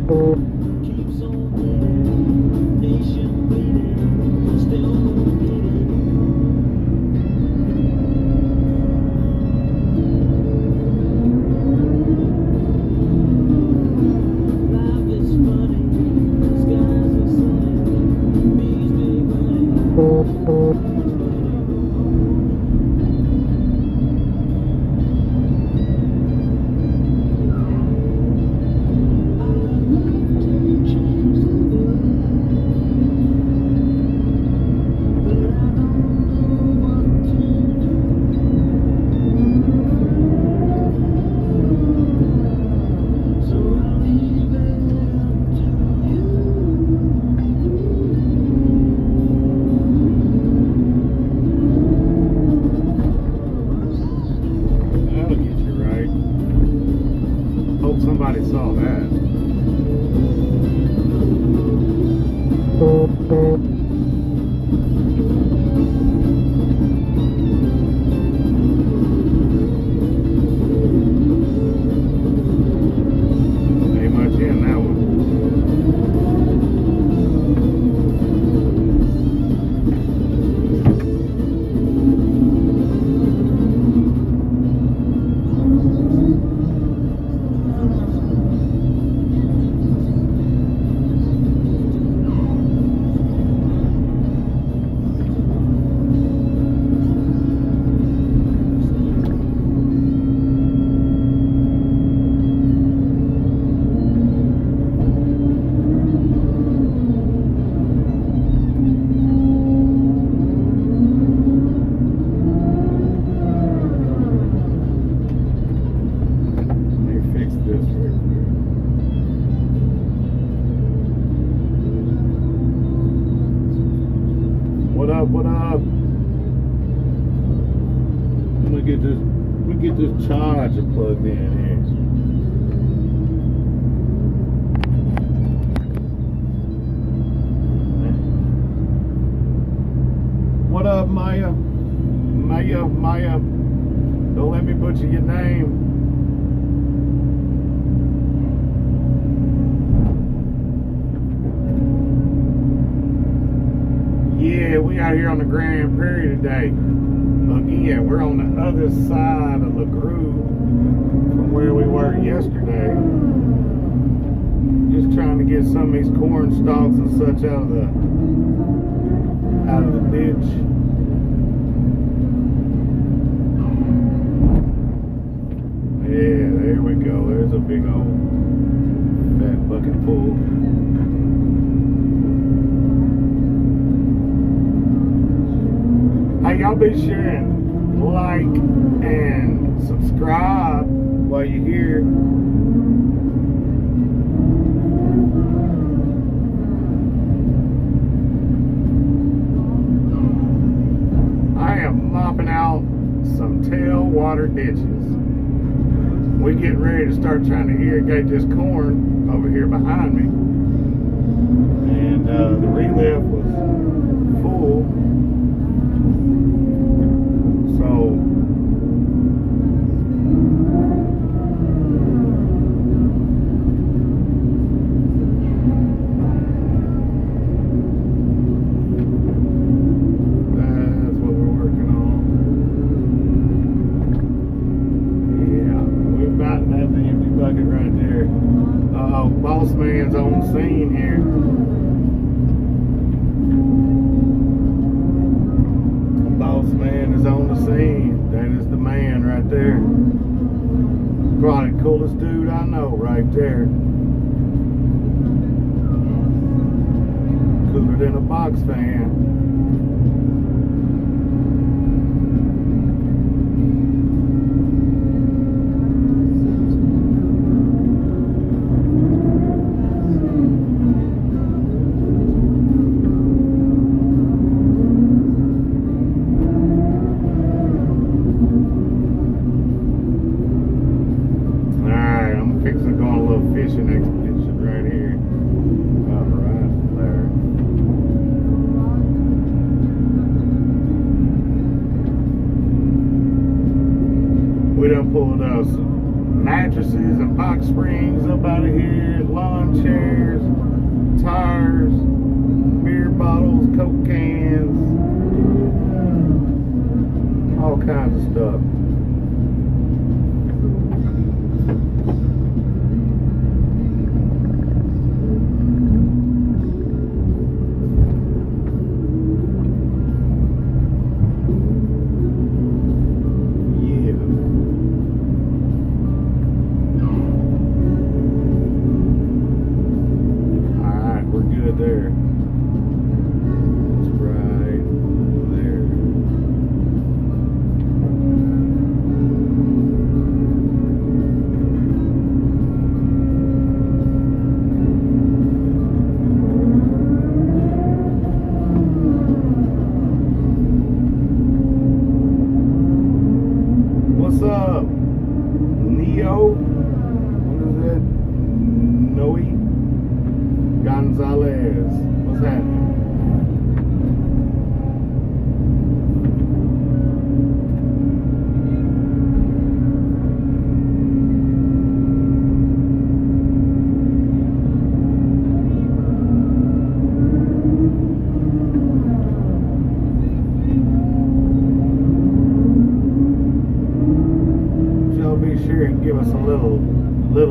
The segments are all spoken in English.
Keeps on bleeding, nation bleeding, still won't get it. Life is funny, skies are sunny, bees make honey. Somebody saw that. Ain't much in that one. What up, what up? I'm gonna get this charger plugged in here. What up, Maya? Maya. Don't let me butcher your name. Yeah, we out here on the Grand Prairie today. Again, we're on the other side of the groove from where we were yesterday. Just trying to get some of these corn stalks and such out of the ditch. Yeah, there we go. There's a big old fat bucket full. Hey, y'all be sure and like and subscribe while you're here. I am mopping out some tailwater ditches. We're getting ready to start trying to irrigate this corn over here behind me. And the relift was full. So that's what we're working on. Yeah, we're about in that empty bucket right there. Boss man's on the scene here. Man is on the scene. That is the man right there. Probably the coolest dude I know right there. Cooler than a box fan. Fishing expedition right here. About right there. messed up. There. It's right there. What's up, Neo? What is it? Noe Gonzalez. What's happening? Y'all be sure and give us a little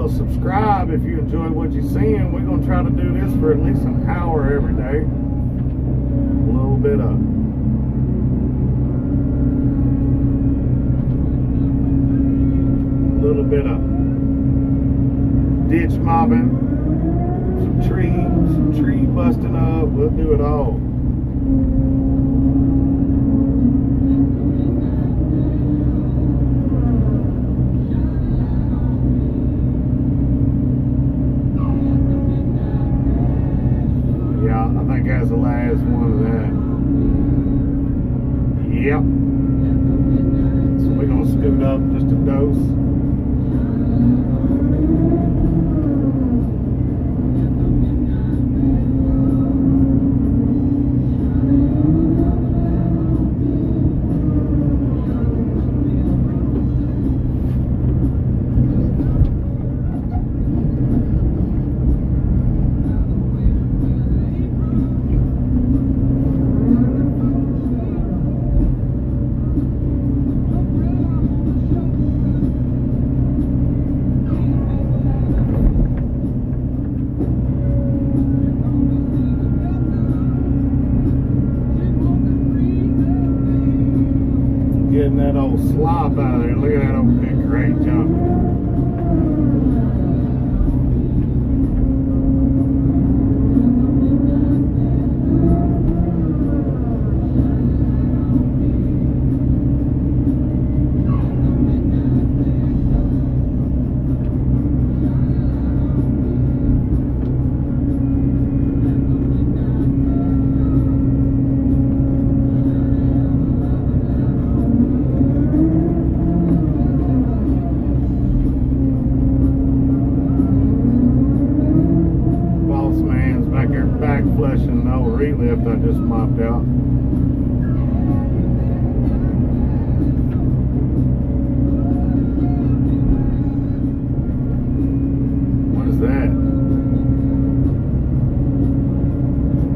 subscribe if you enjoy what you're seeing. We're going to try to do this for at least an hour every day. A little bit of ditch mopping, some tree busting up. We'll do it all. I think that's the last one of that. Yep. So we're going to scoot up just a dose. Getting that old slop out of there. Look at that old big great jump. Flushing the old relift I just mopped out. What is that?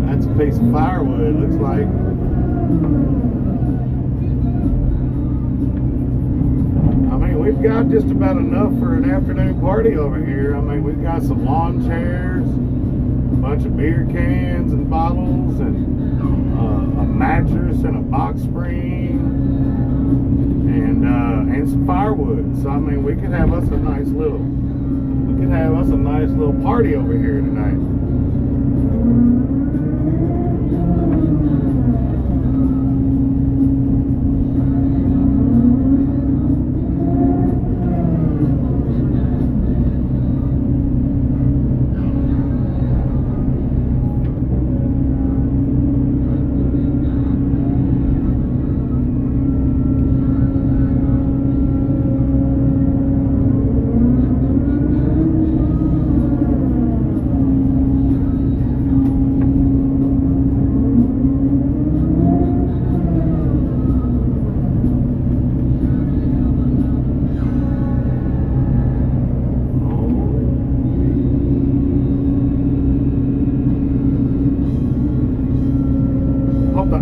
That's a piece of firewood, looks like. I mean, we've got just about enough for an afternoon party over here. I mean, we've got some lawn chairs, a bunch of beer cans and bottles, and a mattress and a box spring, and some firewood. So I mean, we could have us a nice little party over here tonight.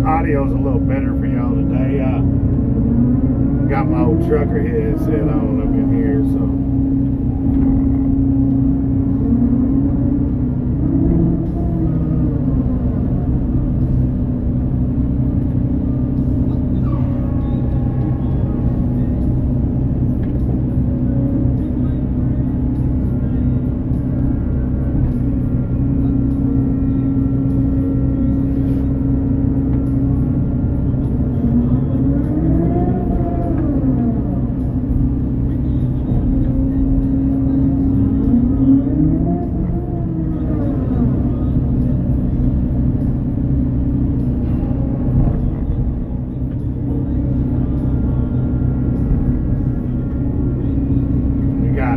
Audio's a little better for y'all today. Got my trucker headset on up in here, so.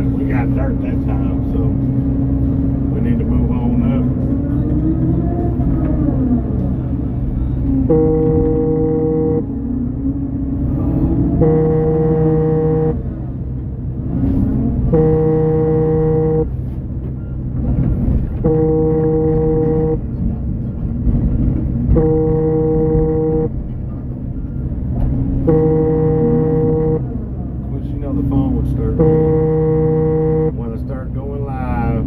We got dirt that time, so we need to move on up. Which you know the phone would start when I start going live.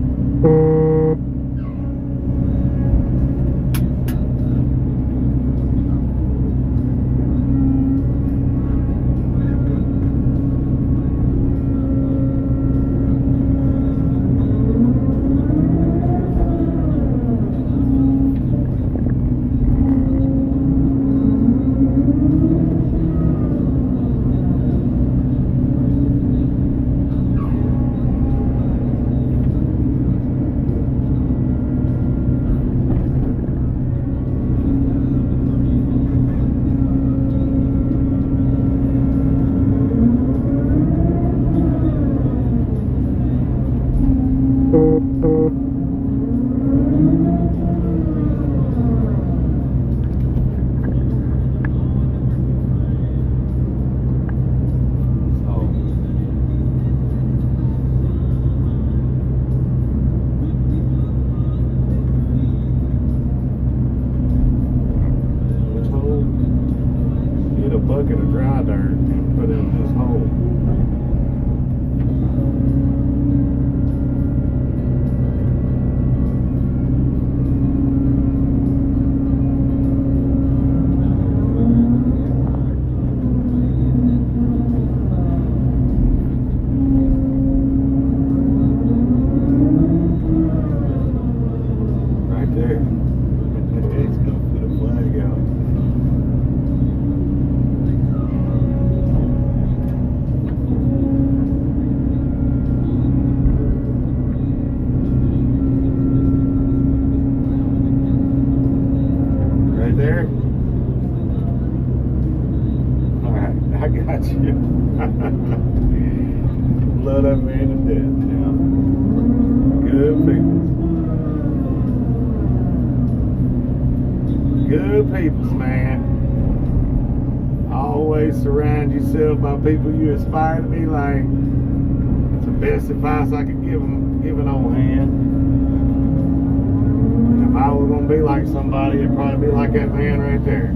Bucket of dry dirt and put it in this hole. Right there. It's gonna put a flag out. There. Alright, I got you. Love that man to death, yeah. Good people. Good people, man. Always surround yourself by people you aspire to be like. It's the best advice I could give an old hand. If I was gonna be like somebody, it'd probably be like that man right there.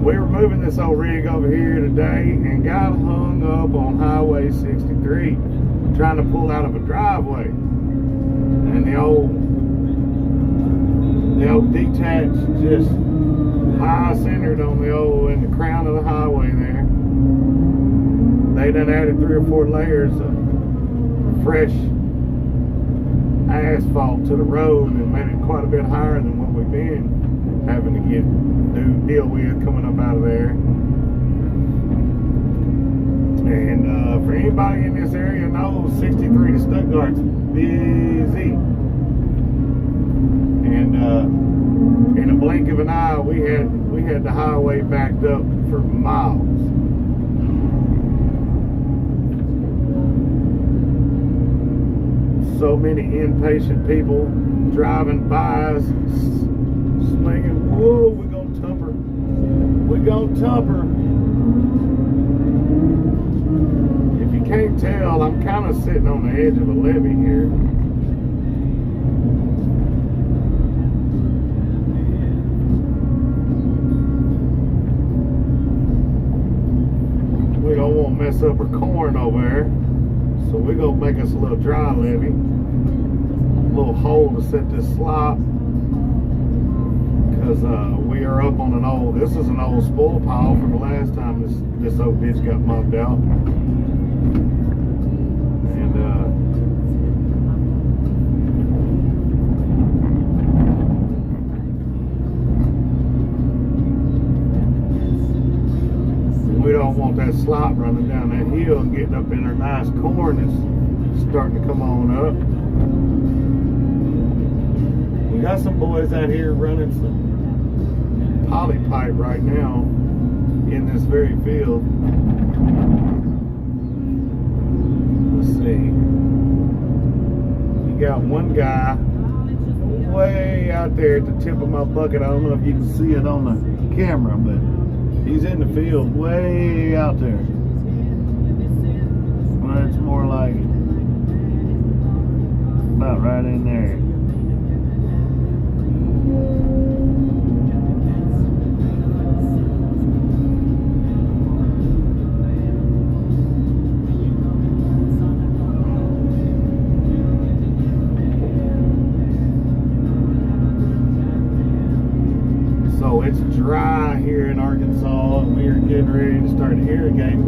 We were moving this old rig over here today and got hung up on Highway 63 trying to pull out of a driveway. And the old detached just high centered on in the crown of the highway there. They done added 3 or 4 layers of fresh asphalt to the road and made it quite a bit higher than what we've been having to deal with coming up out of there. And for anybody in this area knows 63 to Stuttgart's busy. And in a blink of an eye, we had the highway backed up for miles. So many impatient people driving by us, swinging. Whoa, we're gonna tumper. We're gonna tumper. If you can't tell, I'm kind of sitting on the edge of a levee here. mess up her corn over there. So we're gonna make us a little dry levee, a little hole to set this slop, because we are up on an old. This is an old spoil pile from the last time this old ditch got mopped out, and we don't want that slop running down that hill and getting up in our nice corn that's starting to come on up. We got some boys out here running some poly pipe right now in this very field. Let's see. You got one guy way out there at the tip of my bucket. I don't know if you can see it on the camera, but he's in the field way out there. Well, it's more like about right in there. So it's dry here in Arkansas, and we are getting ready to start irrigating.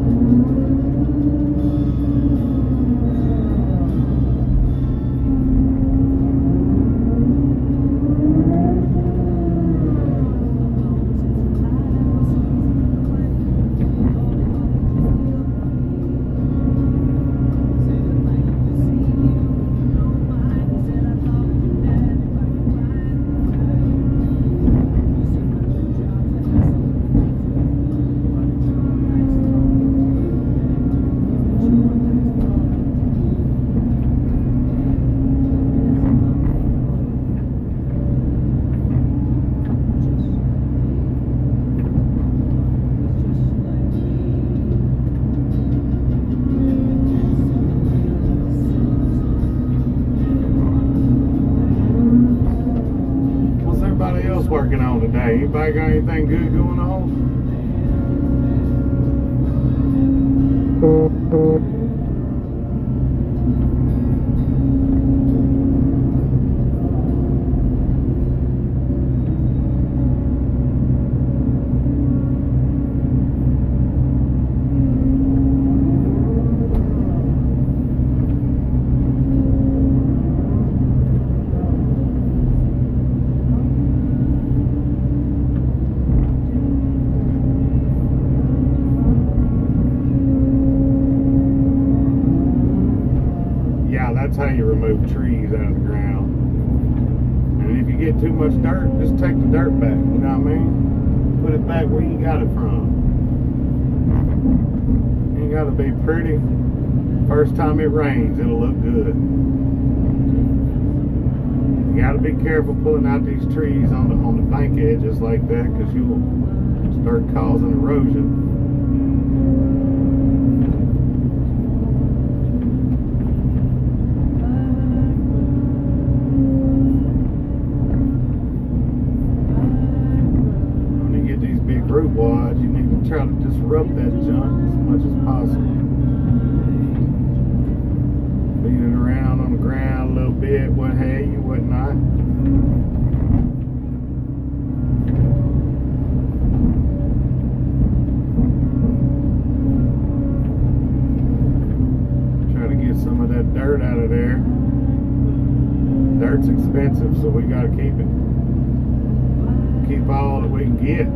Working on today. Anybody got anything good going on? That's how you remove trees out of the ground. And if you get too much dirt, just take the dirt back, you know what I mean? Put it back where you got it from. Ain't gotta be pretty. First time it rains, it'll look good. You gotta be careful pulling out these trees on the bank edges like that, because you'll start causing erosion. Root wide, you need to try to disrupt that junk as much as possible. Beat it around on the ground a little bit, what have you, what not. Try to get some of that dirt out of there. Dirt's expensive, so we gotta keep it. Keep all that we can get.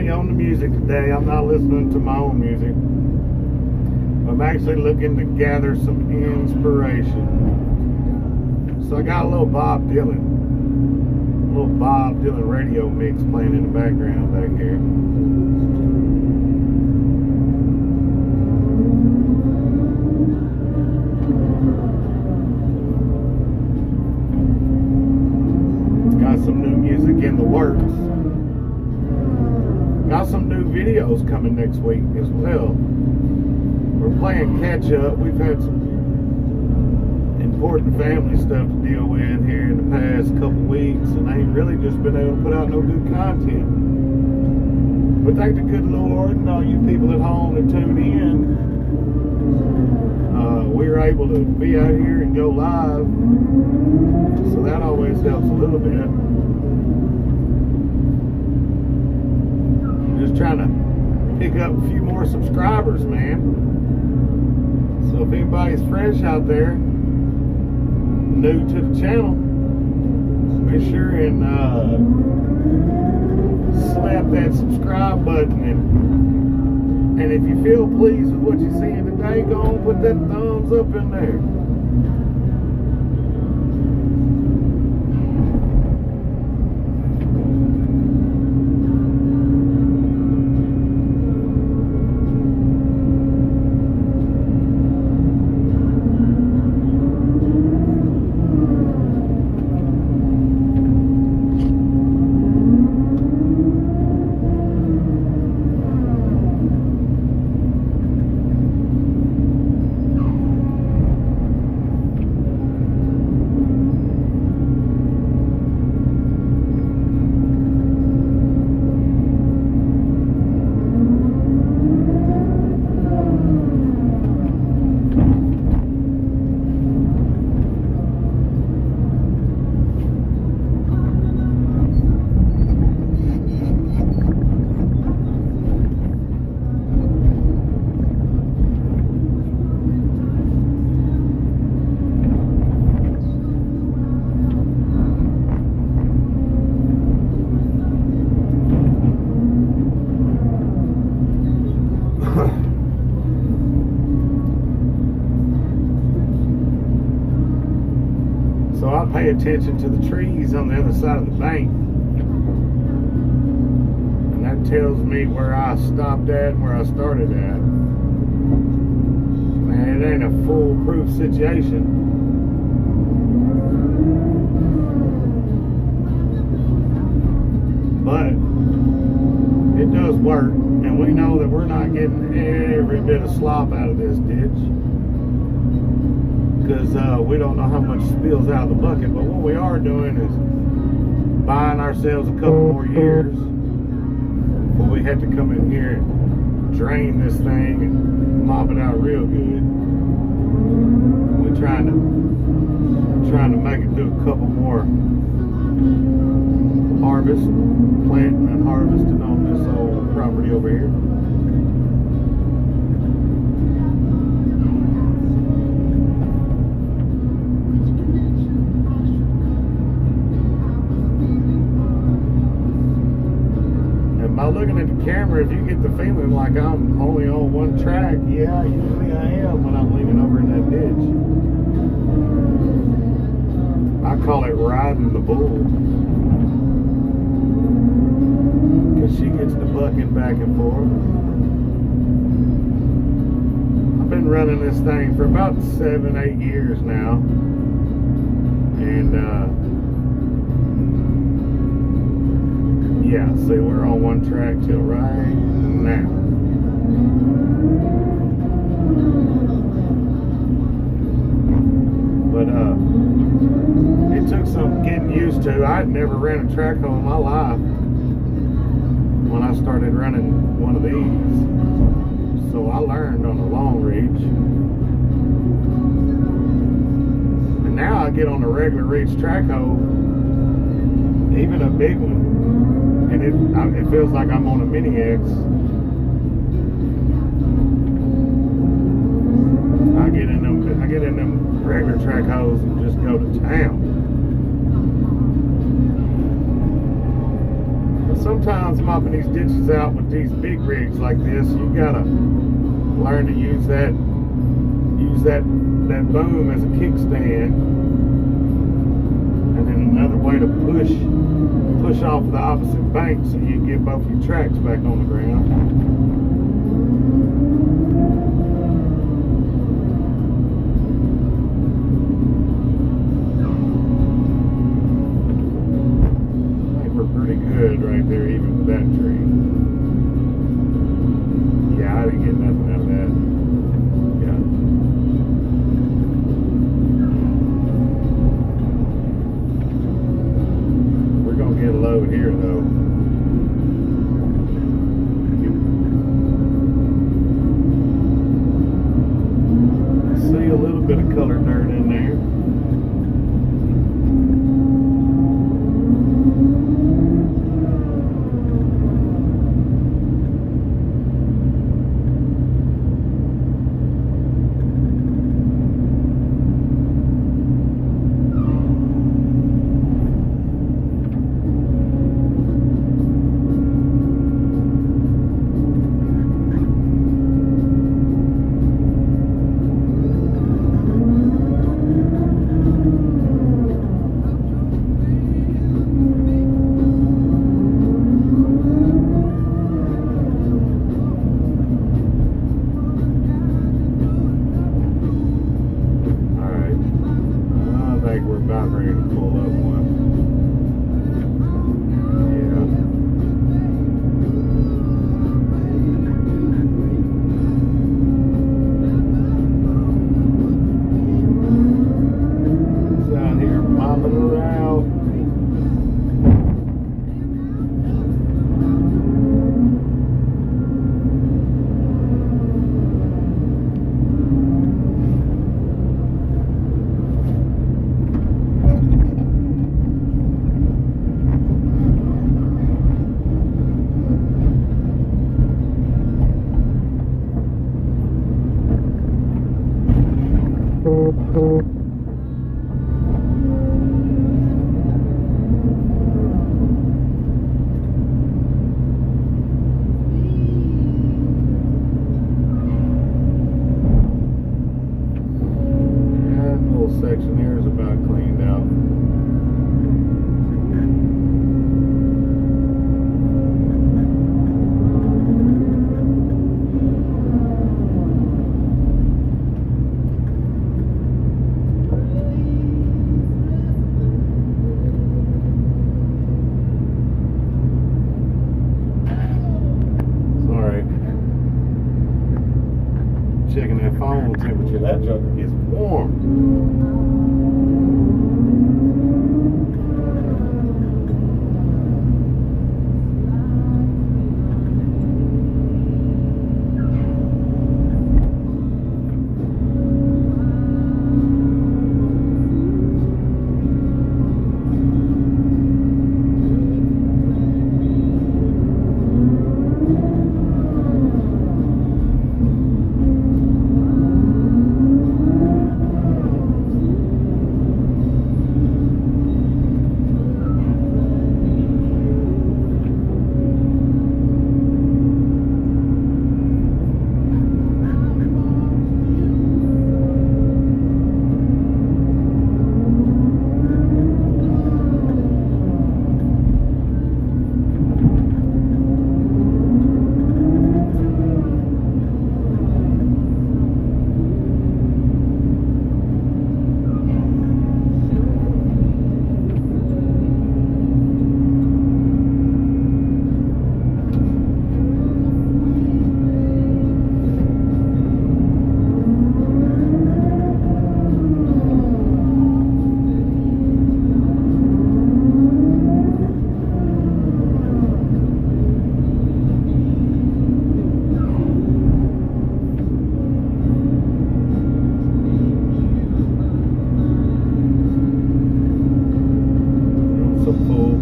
me on the music today. I'm not listening to my own music. I'm actually looking to gather some inspiration. So I got a little Bob Dylan radio mix playing in the background back here. Got some new music in the works. Got some new videos coming next week as well. We're playing catch up. We've had some important family stuff to deal with here in the past couple weeks, and I ain't really just been able to put out no good content. But thank the good Lord and all you people at home that tuned in. We were able to be out here and go live, so that always helps a little bit. Just trying to pick up a few more subscribers, man. So if anybody's fresh out there, new to the channel, be sure and slap that subscribe button, and if you feel pleased with what you're seeing today, go on and put that thumbs up in there. So I pay attention to the trees on the other side of the bank, and that tells me where I stopped at and where I started at. Man, it ain't a foolproof situation, but it does work, and we know that we're not getting every bit of slop out of this ditch, because we don't know how much spills out of the bucket. But what we are doing is buying ourselves a couple more years before we have to come in here and drain this thing and mop it out real good. We're trying to make it do a couple more harvest, planting and harvesting on this old property over here. By looking at the camera, if you get the feeling like I'm only on one track, yeah, usually I am when I'm leaning over in that ditch. I call it riding the bull, because she gets the bucking back and forth. I've been running this thing for about 7-8 years now, and yeah, see, we're on one track till right now. But it took some getting used to. I'd never ran a track hoe in my life when I started running one of these. So I learned on a long reach. And now I get on a regular reach track hoe, even a big one, and it feels like I'm on a mini X. I get in them regular track hoes and just go to town. So sometimes mopping these ditches out with these big rigs like this, you gotta learn to use that boom as a kickstand, and then another way to push off the opposite bank so you get both your tracks back on the ground. Good right there, even with that tree. Yeah, I didn't get nothing out of that. Yeah. We're gonna get a load here though. See a little bit of colored dirt in there. We're about ready to pull up one. Yeah. It's out here mopping her out. Section here is about cleaned out. Sorry. Checking that phone temperature. That joker is warm.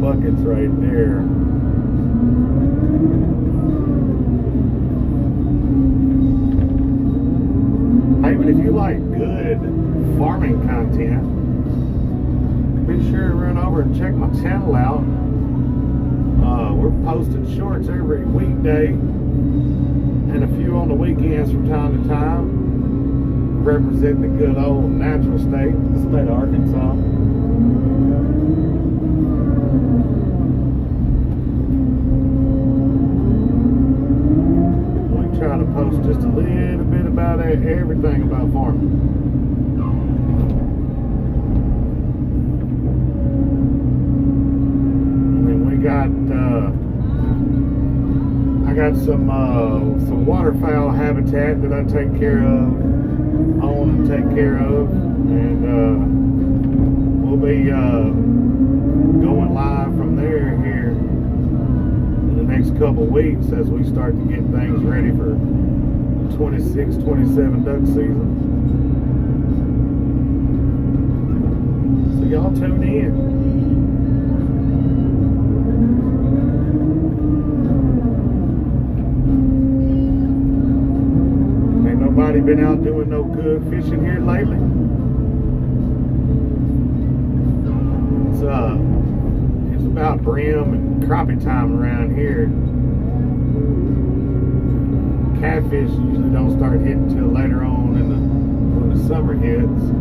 buckets right there. Hey, but if you like good farming content, be sure to run over and check my channel out. We're posting shorts every weekday and a few on the weekends from time to time, representing the good old natural state, the state of Arkansas. We try to post just a little bit about everything about farming. I got some waterfowl habitat that I take care of, own and take care of, and we'll be going live from there here in the next couple weeks as we start to get things ready for the 26-27 duck season. So y'all tune in. Nobody been out doing no good fishing here lately. It's about brim and crappie time around here. Catfish usually don't start hitting till later on when the summer hits.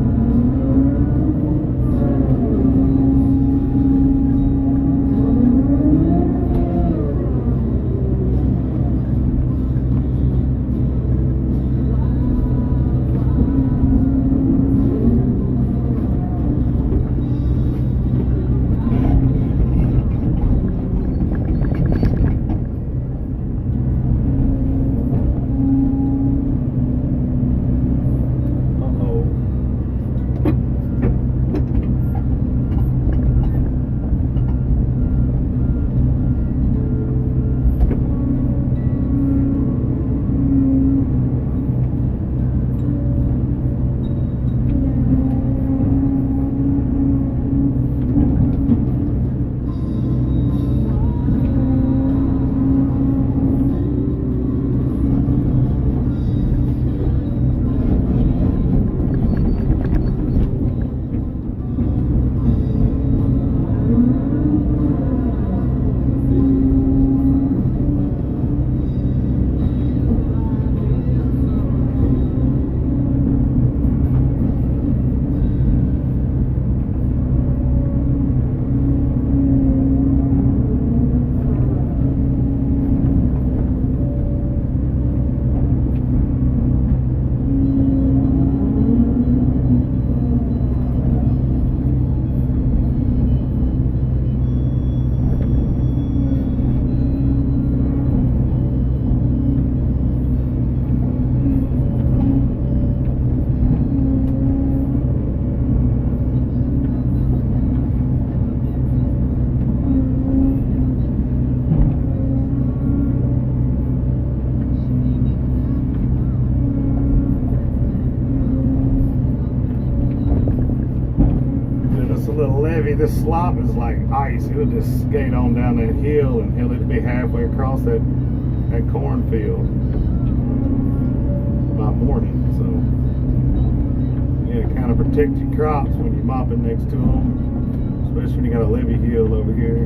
This slop is like ice. He'll just skate on down that hill and he'll be halfway across that cornfield by morning. So yeah, kind of protect your crops when you're mopping next to them, especially when you got a levee hill over here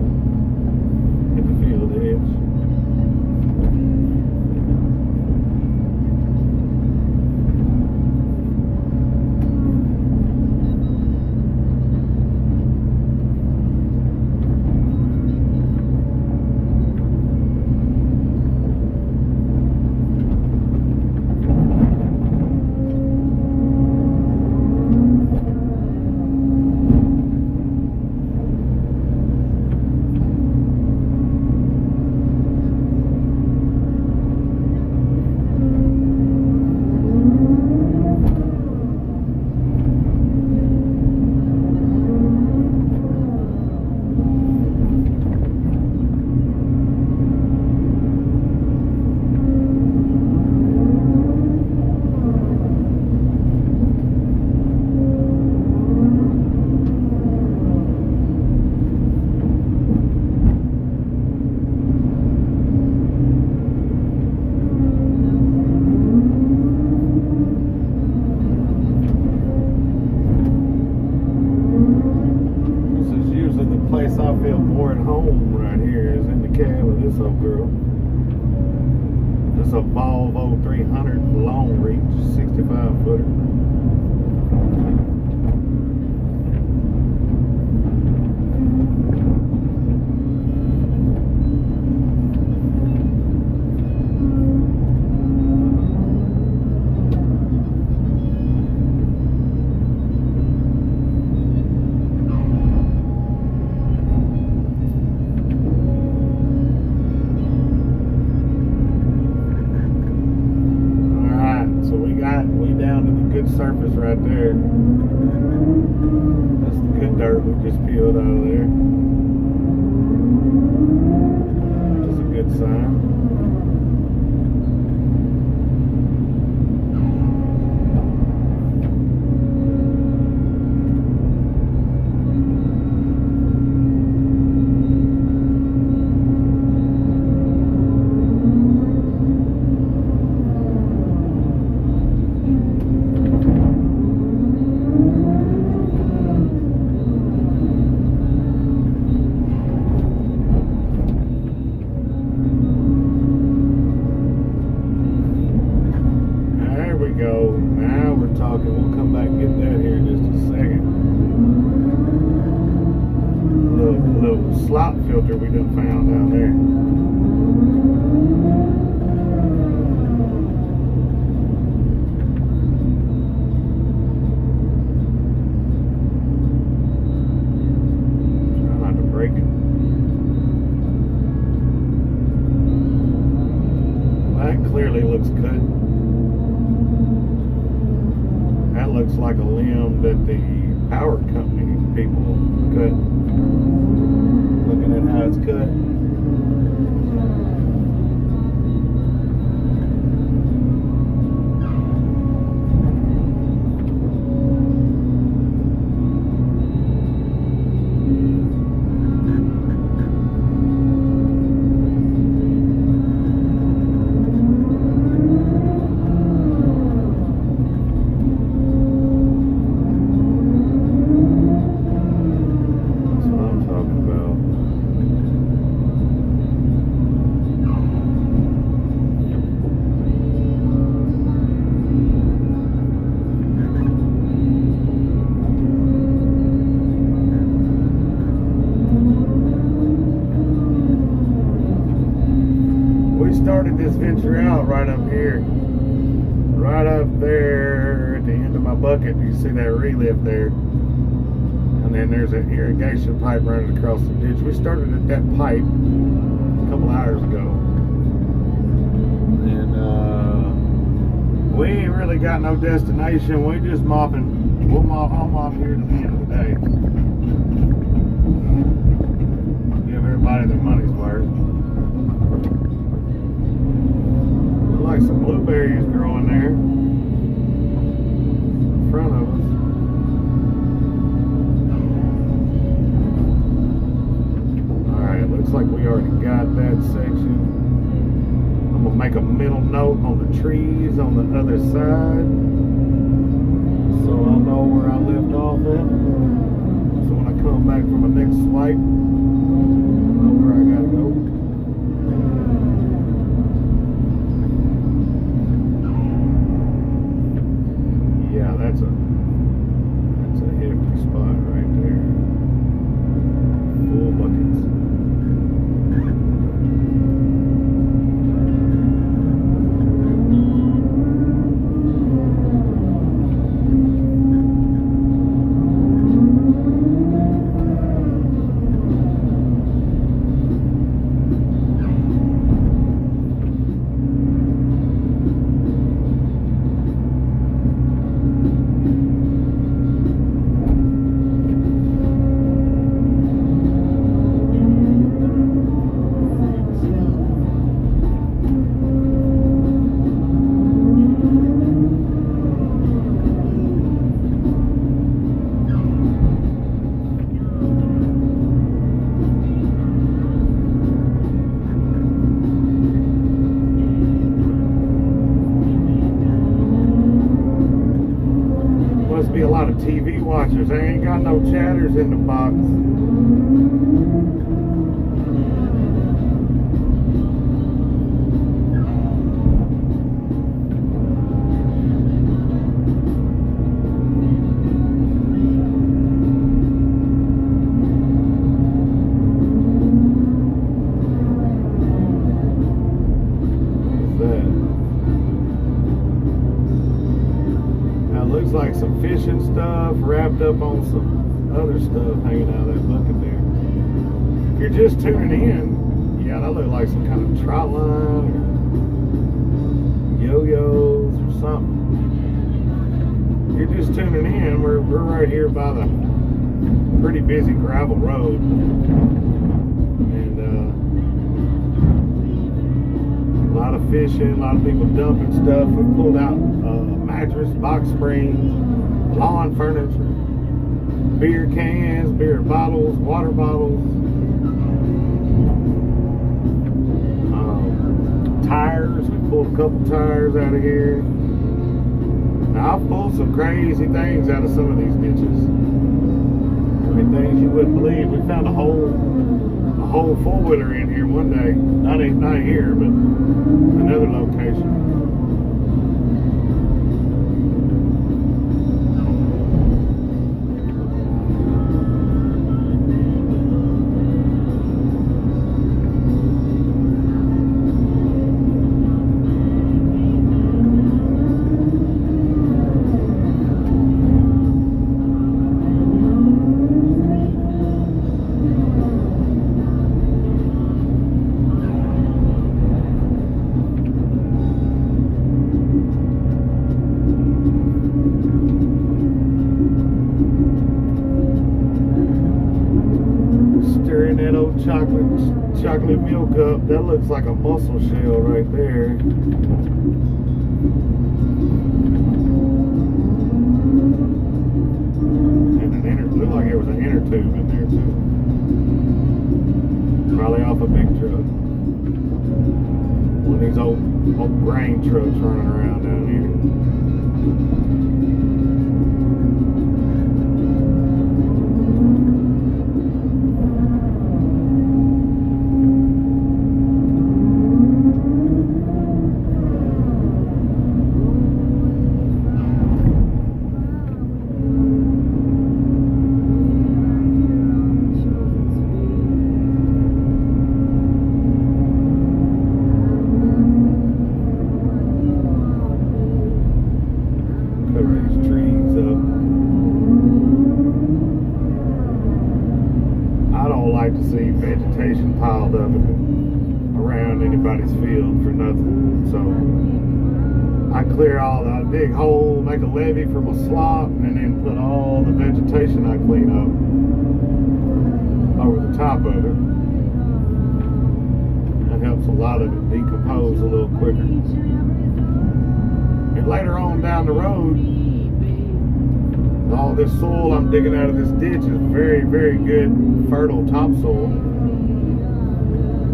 at the field edge. place I feel more at home right here is in the cab of this old girl. This is a Volvo 300 long reach, 65 footer. Surface right there. That's the good dirt we just peeled out of there. That's a good sign. Go. Now we're talking. We'll come back and get that here in just a second. Little slop filter we done found down there. Try not to break it. That clearly looks cut. That looks like a limb that the power company people cut. Looking at how it's cut. Started this venture out right up here, right up there at the end of my bucket. You see that relift there, and then there's an irrigation pipe running across the ditch. We started at that pipe a couple hours ago, and we ain't really got no destination. We just mopping. I'll mop here to the end of the day. Give everybody their money's worth. Like some blueberries growing there in front of us. Alright, it looks like we already got that section. I'm gonna make a mental note on the trees on the other side so I'll know where I left off at. So when I come back from my next swipe, I know where I gotta go. Yeah, that's a hefty spot right there. Full buckets. chatters. I ain't got no chatters in the box. Looks like some fishing stuff wrapped up on some other stuff hanging out of that bucket there. If you're just tuning in, yeah, that looks like some kind of trout line or yo-yos or something. If you're just tuning in, we're right here by the pretty busy gravel road. And a lot of fishing, a lot of people dumping stuff. We pulled out mattress, box springs, lawn furniture, beer cans, beer bottles, water bottles, tires. We pulled a couple tires out of here. Now I've pulled some crazy things out of some of these ditches. I mean, things you wouldn't believe. We found a whole four-wheeler in here one day. Not here, but another location. That old chocolate milk up. That looks like a mussel shell right there. And looked like there was an inner tube in there too. Probably off a big truck. One of these old grain trucks running around down here. To see vegetation piled up around anybody's field for nothing. So I clear all that, dig hole, make a levee from a slop, and then put all the vegetation I clean up over the top of it. That helps a lot of it decompose a little quicker. And later on down the road, all this soil I'm digging out of this ditch is very, very good fertile topsoil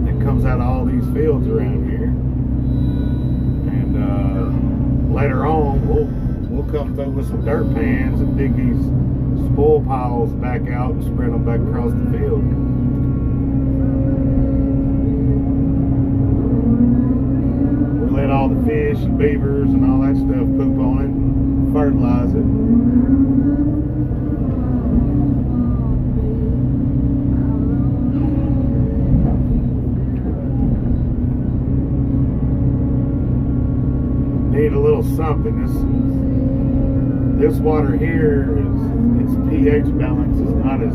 that comes out of all these fields around here. And later on, we'll come through with some dirt pans and dig these spoil piles back out and spread them back across the field. We let all the fish and beavers and all that stuff poop on it and fertilize it. Need a little something. This water here its pH balance is not as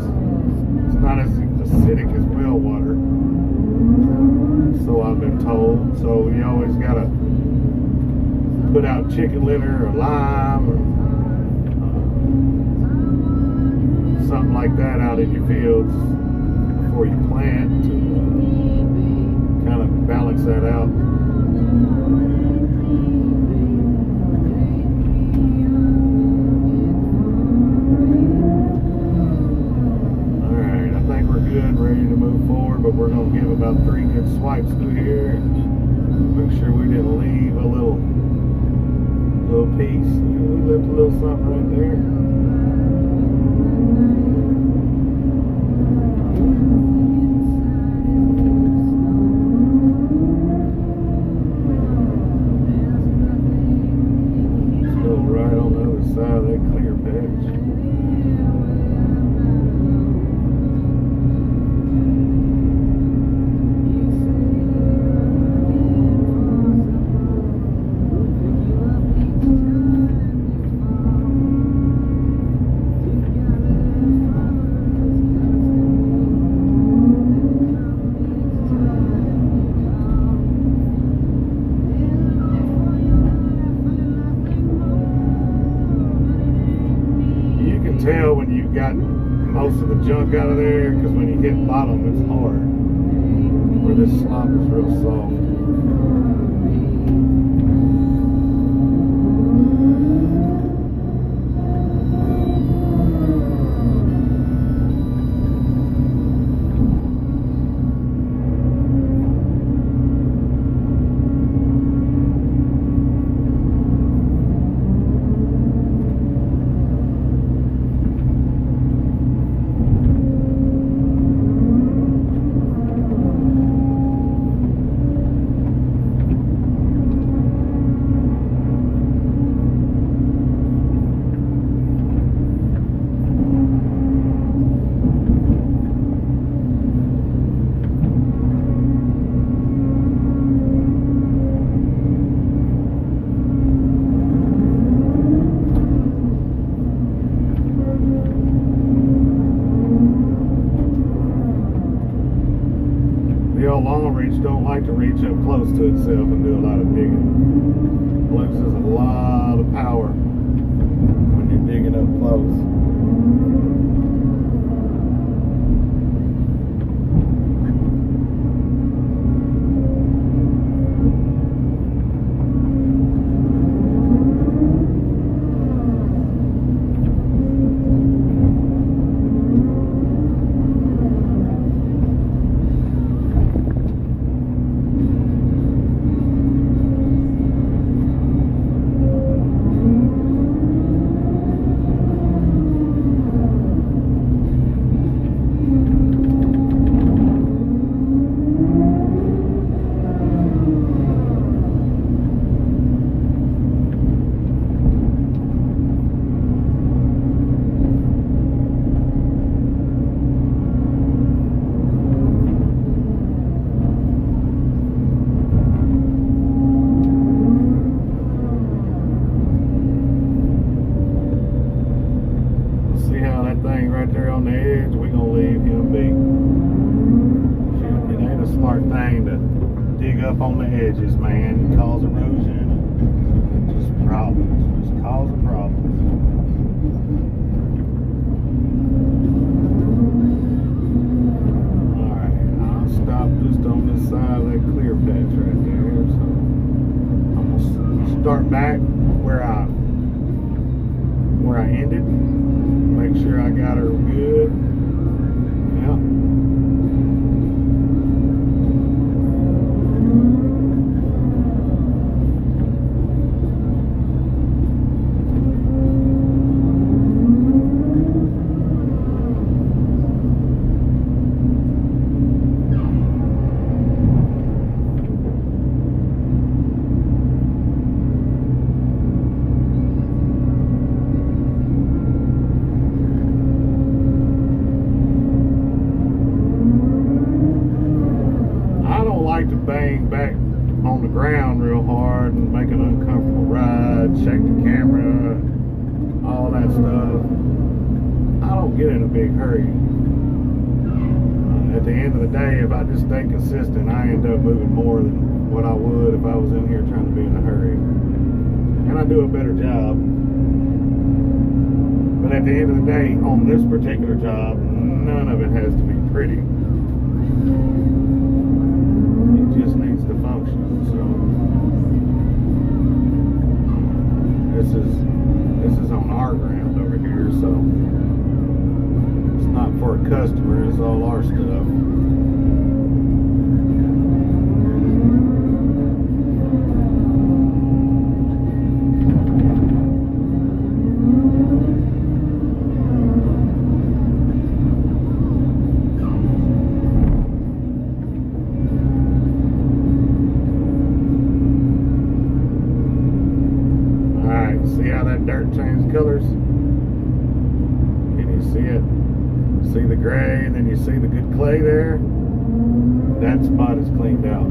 acidic as well water. So I've been told. So you always gotta put out chicken litter or lime or something like that out in your fields before you plant to kind of balance that out. Ready to move forward, but we're going to give about 3 good swipes through here. Make sure we didn't leave a little piece. We left a little something right there. junk out of there, because when you hit bottom, it's hard. Where this slop is real soft. Long reach don't like to reach up close to itself and do a lot of digging. Loses a lot of power when you're digging up close. Right there on the edge, we're gonna leave him be. It ain't a smart thing to dig up on the edges, man. Cause erosion, just problems, just causing problems. Alright, I'll stop just on this side of that clear patch right there. So I'm gonna start back where I ended. Make sure I got her good. Yeah. To bang back on the ground real hard and make an uncomfortable ride, shake the camera, all that stuff. I don't get in a big hurry. At the end of the day, if I just stay consistent, I end up moving more than what I would if I was in here trying to be in a hurry. And I do a better job. But at the end of the day, on this particular job, none of it has to be pretty. Just needs to function. So this is on our ground over here, so it's not for a customer, it's all our stuff. See how that dirt changed colors? Can you see it? See the gray, and then you see the good clay there? That spot is cleaned out.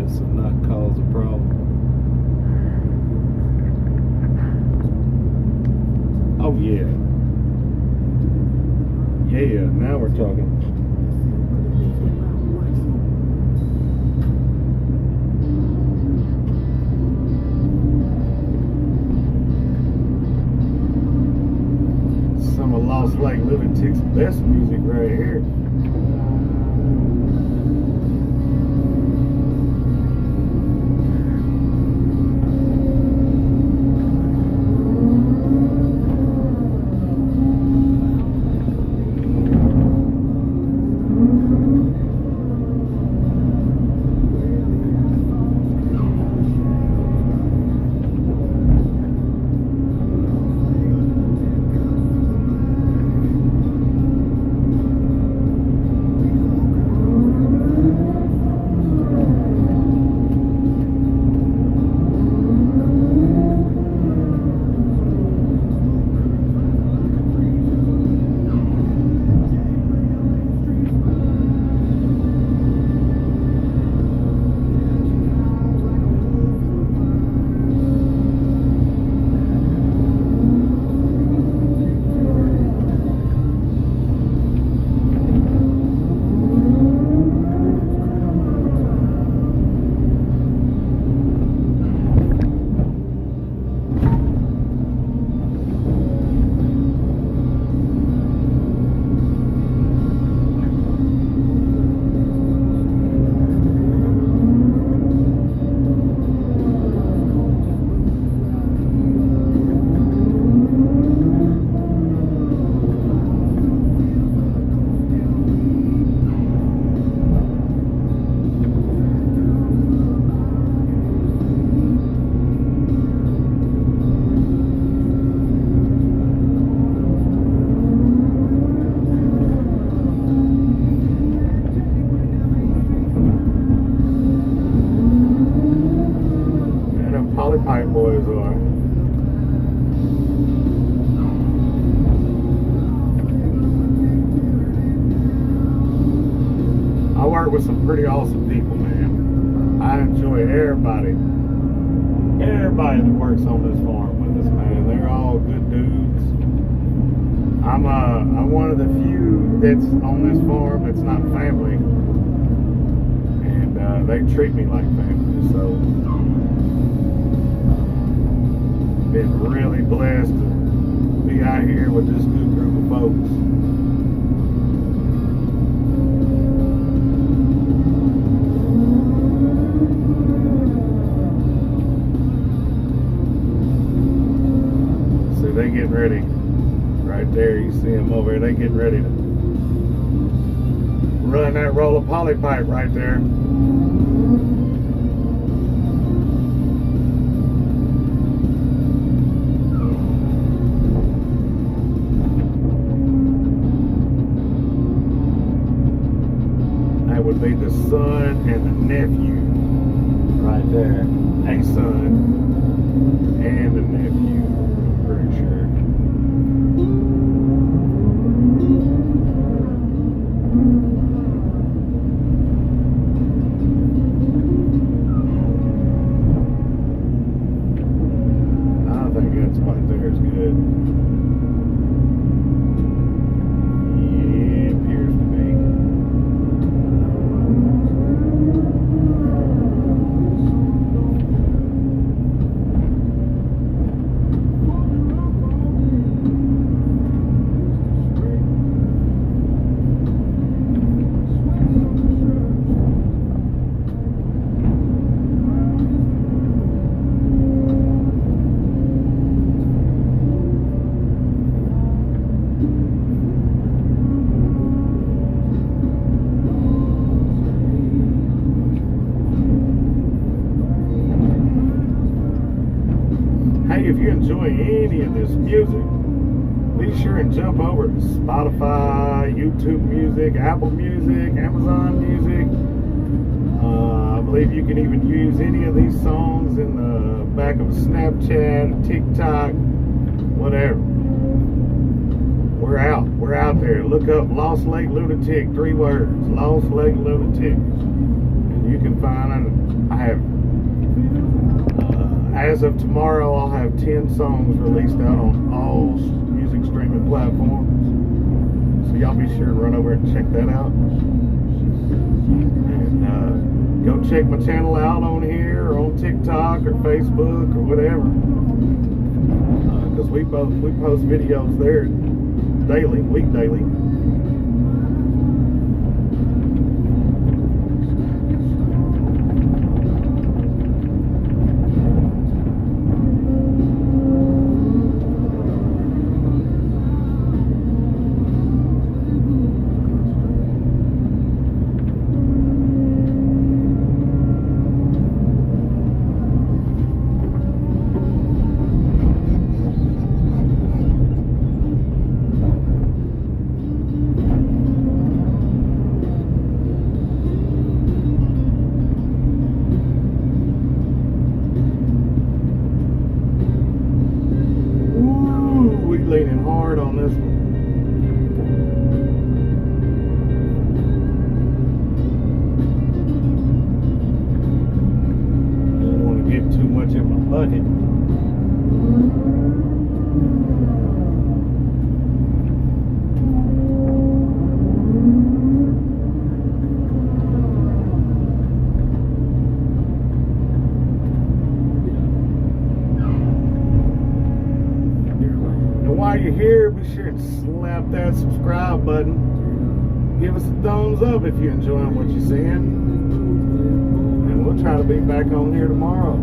this and not cause a problem. Oh yeah. Yeah, now we're talking. Some of Lost Lake Lunatic's best music right here. Pipe boys are. I work with some pretty awesome people, man. I enjoy everybody that works on this farm with us, man. They're all good dudes. I'm one of the few that's on this farm that's not family, and they treat me like family. So been really blessed to be out here with this good group of folks. See, they getting ready right there. You see them over there. They getting ready to run that roll of poly pipe right there. Would be the son and the nephew right there. A son and a nephew, I'm pretty sure. I think that's right there is good. Hey, if you enjoy any of this music, be sure and jump over to Spotify, YouTube Music, Apple Music, Amazon Music. I believe you can even use any of these songs in the back of Snapchat, TikTok, whatever. We're out there. Look up Lost Lake Lunatic, 3 words. Lost Lake Lunatic. You can find it. I have, as of tomorrow, I'll have 10 songs released out on all music streaming platforms. So y'all be sure to run over and check that out. And go check my channel out on here or on TikTok or Facebook or whatever. Because we post videos there daily, daily. Leaning hard on this one. Don't want to get too much in my bucket. While you're here, be sure to slap that subscribe button. Give us a thumbs up if you're enjoying what you're seeing. And we'll try to be back on here tomorrow.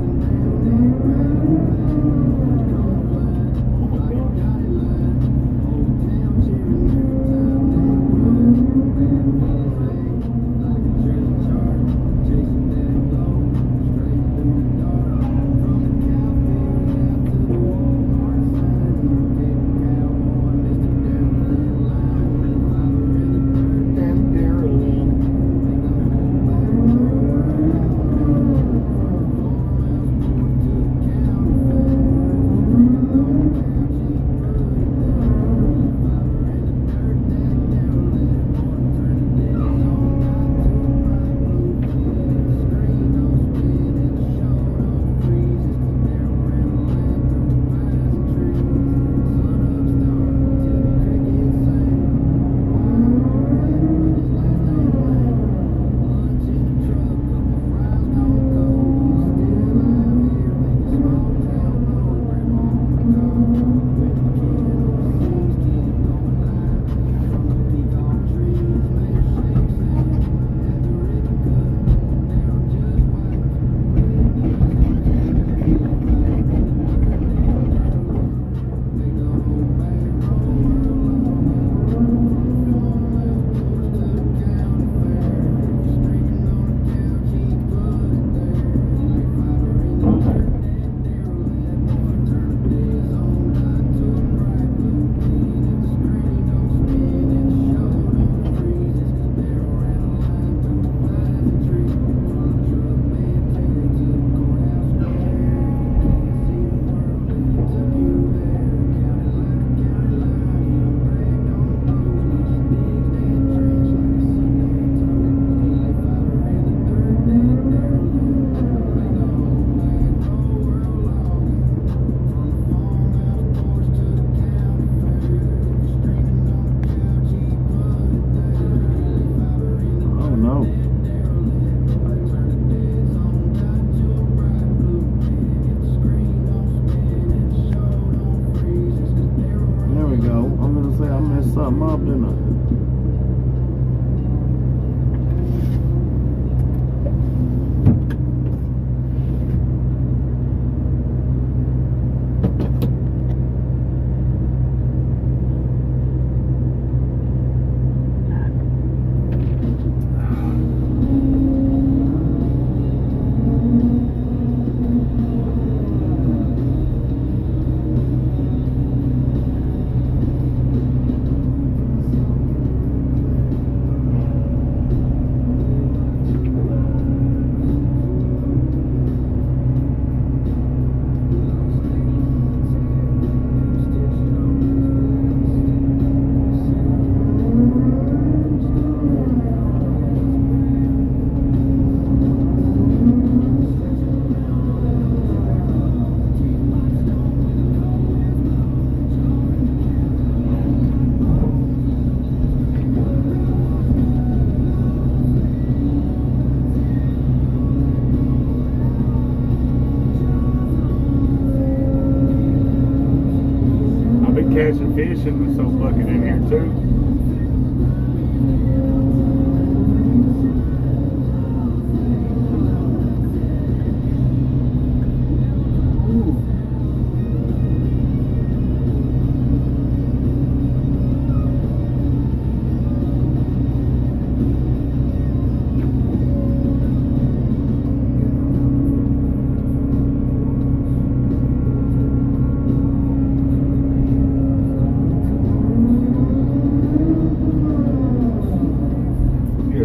fishing is so fucking in here too.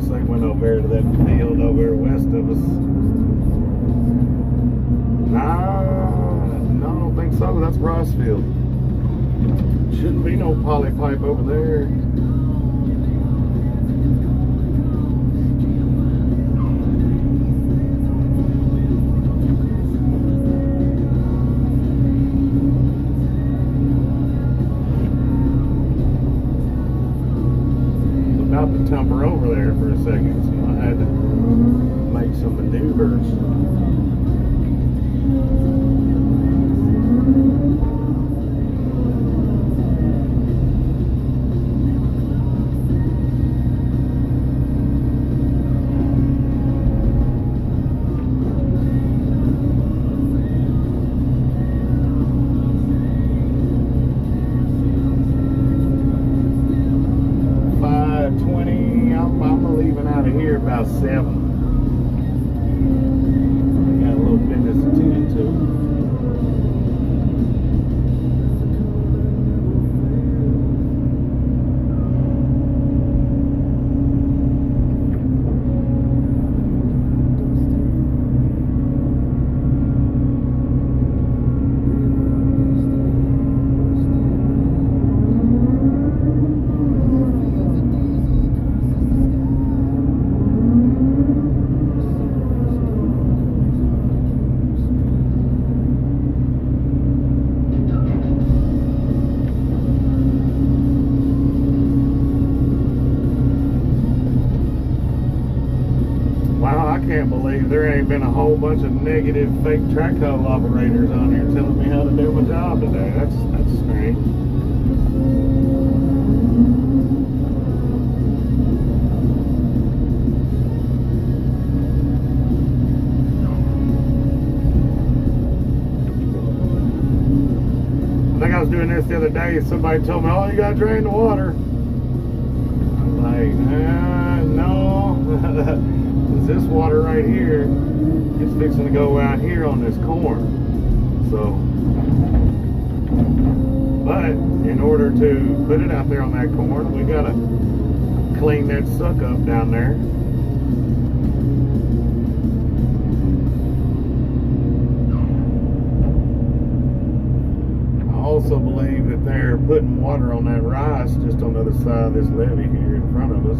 They went over there to that field over there west of us. Nah, no, I don't think so. That's Rossfield. Shouldn't be no poly pipe over there. About to tumper over there for a second, so I had to make some maneuvers. 20. I'm leaving out of here about 7. Got a little business to tend to. Wow, I can't believe there ain't been a whole bunch of negative fake track hoe operators on here telling me how to do my job today. That's strange. I think I was doing this the other day. Somebody told me, "Oh, you gotta drain the water." I'm like, no. This water right here is fixing to go out here on this corn. So, but in order to put it out there on that corn, we gotta clean that suck up down there. I also believe that they're putting water on that rice just on the other side of this levee here in front of us.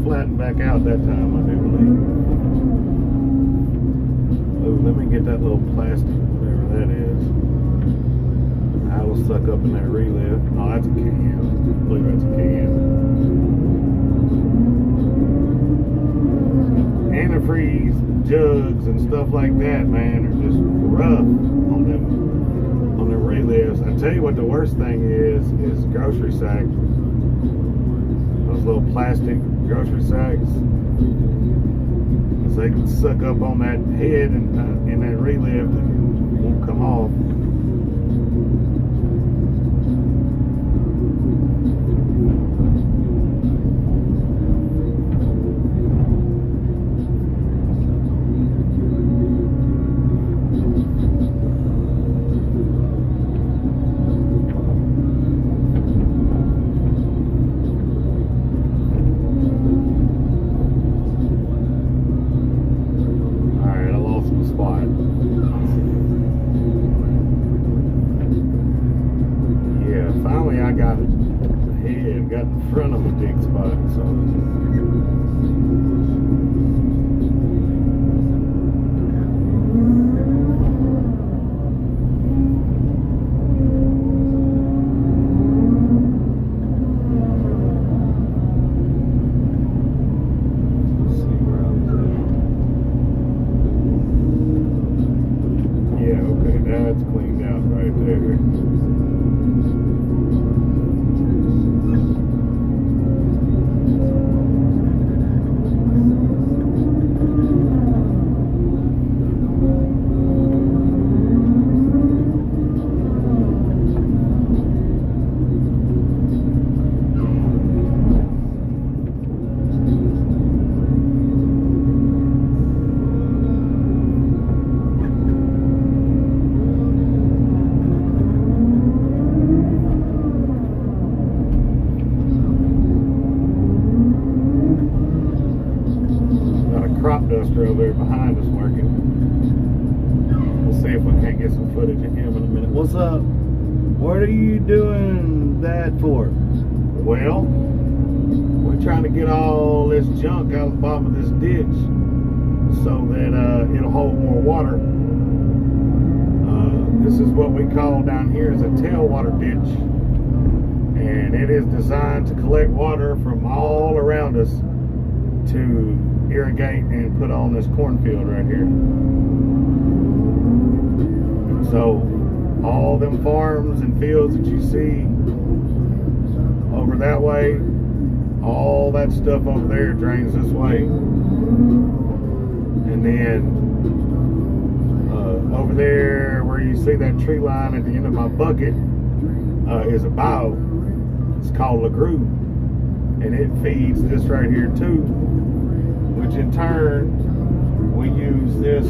Flattened back out that time, I do believe. Oh, let me get that little plastic, whatever that is. I will suck up in that relift. Oh, that's a can. I believe that's a can. Antifreeze jugs and stuff like that, man, are just rough on them relifts. I tell you what the worst thing is grocery sack. Those little plastic grocery sacks, because they can suck up on that head and in that relift and won't come off. Finally, I got ahead, got in front of the dig spot, so. buster over there behind us working. We'll see if we can't get some footage of him in a minute. What's up? What are you doing that for? Well, we're trying to get all this junk out of the bottom of this ditch so that it'll hold more water. This is what we call down here is a tailwater ditch, and it is designed to collect water from all around us to irrigate and put on this cornfield right here. So all them farms and fields that you see over that way, all that stuff over there drains this way. And then over there where you see that tree line at the end of my bucket is a bow. It's called LaGrue, and it feeds this right here too, which in turn we use this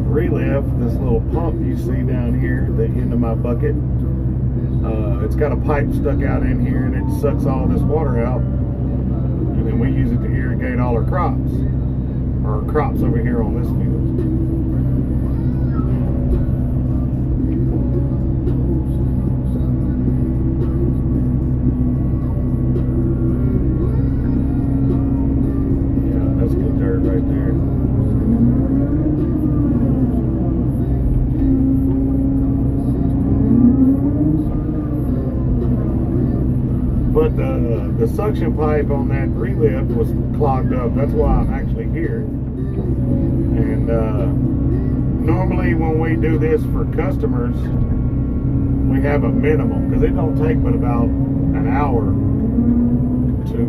relift, this little pump you see down here at the end of my bucket. It's got a pipe stuck out in here, and it sucks all this water out, and then we use it to irrigate all our crops over here on this field. Right there. But the suction pipe on that relift was clogged up. That's why I'm actually here. And normally when we do this for customers, we have a minimum, because it don't take but about an hour to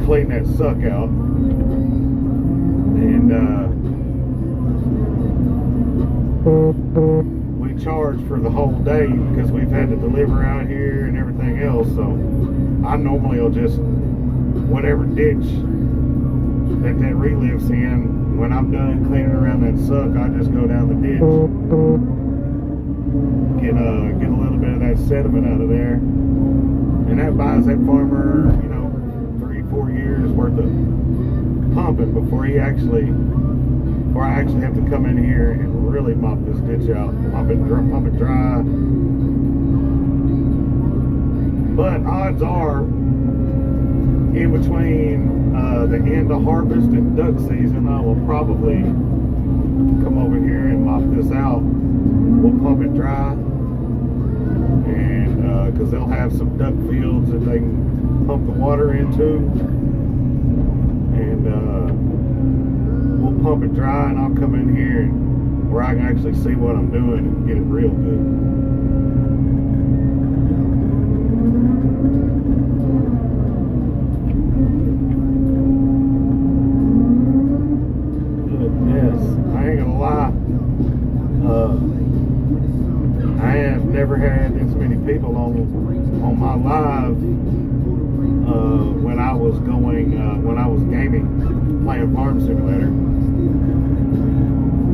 clean that suck out. And we charge for the whole day because we've had to deliver out here and everything else. So I normally will just, whatever ditch that relift's in, when I'm done cleaning around that suck, I just go down the ditch, get a little bit of that sediment out of there, and that buys that farmer, 3-4 years worth of pumping before I actually have to come in here and really mop this ditch out, pump it dry. But odds are, in between the end of harvest and duck season, I will probably come over here and mop this out. We'll pump it dry, and because they'll have some duck fields that they can pump the water into, and we'll pump it dry, and I'll come in here where I can actually see what I'm doing and get it real good. I have never had this many people on my live when I was gaming, playing Farm Simulator.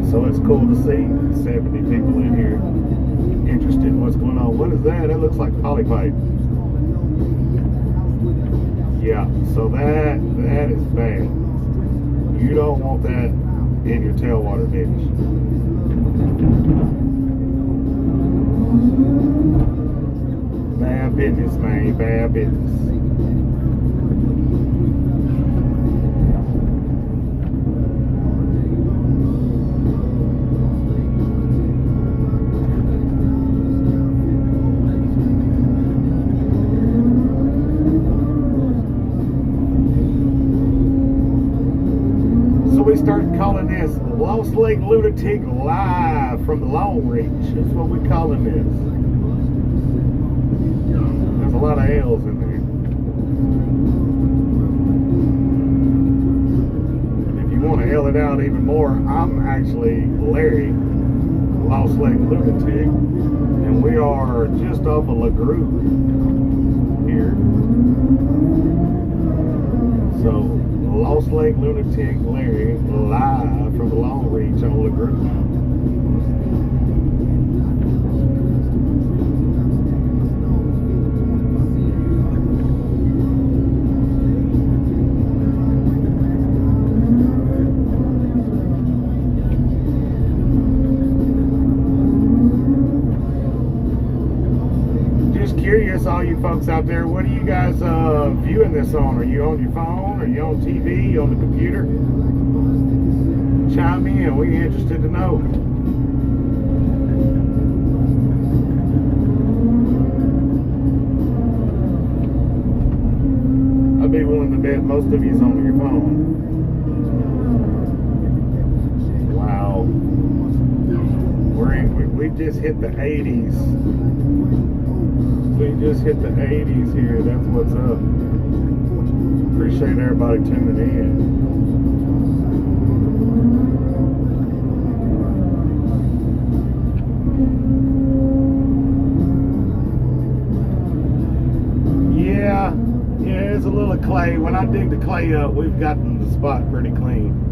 So it's cool to see 70 people in here interested in what's going on. What is that? That looks like polypipe. Yeah, so that is bad. You don't want that in your tailwater ditch. Bad business, man. Bad business. So we started calling this Lost Lake Lunatic live from the Long Reach. That's what we're calling this. There's a lot of L's in there. And if you want to L it out even more, I'm actually Larry, Lost Lake Lunatic, and we are just off of LaGrue here. So, Lost Lake Lunatic Larry live from the Long Reach on LaGrue. folks out there, what are you guys viewing this on? Are you on your phone? Are you on TV? You on the computer? Chime in. We're interested to know. I'd be willing to bet most of you's on your phone. Wow. We just hit the 80s. We just hit the 80s here. That's what's up. Appreciate everybody tuning in. Yeah, it's a little clay. When I dig the clay up, we've gotten the spot pretty clean.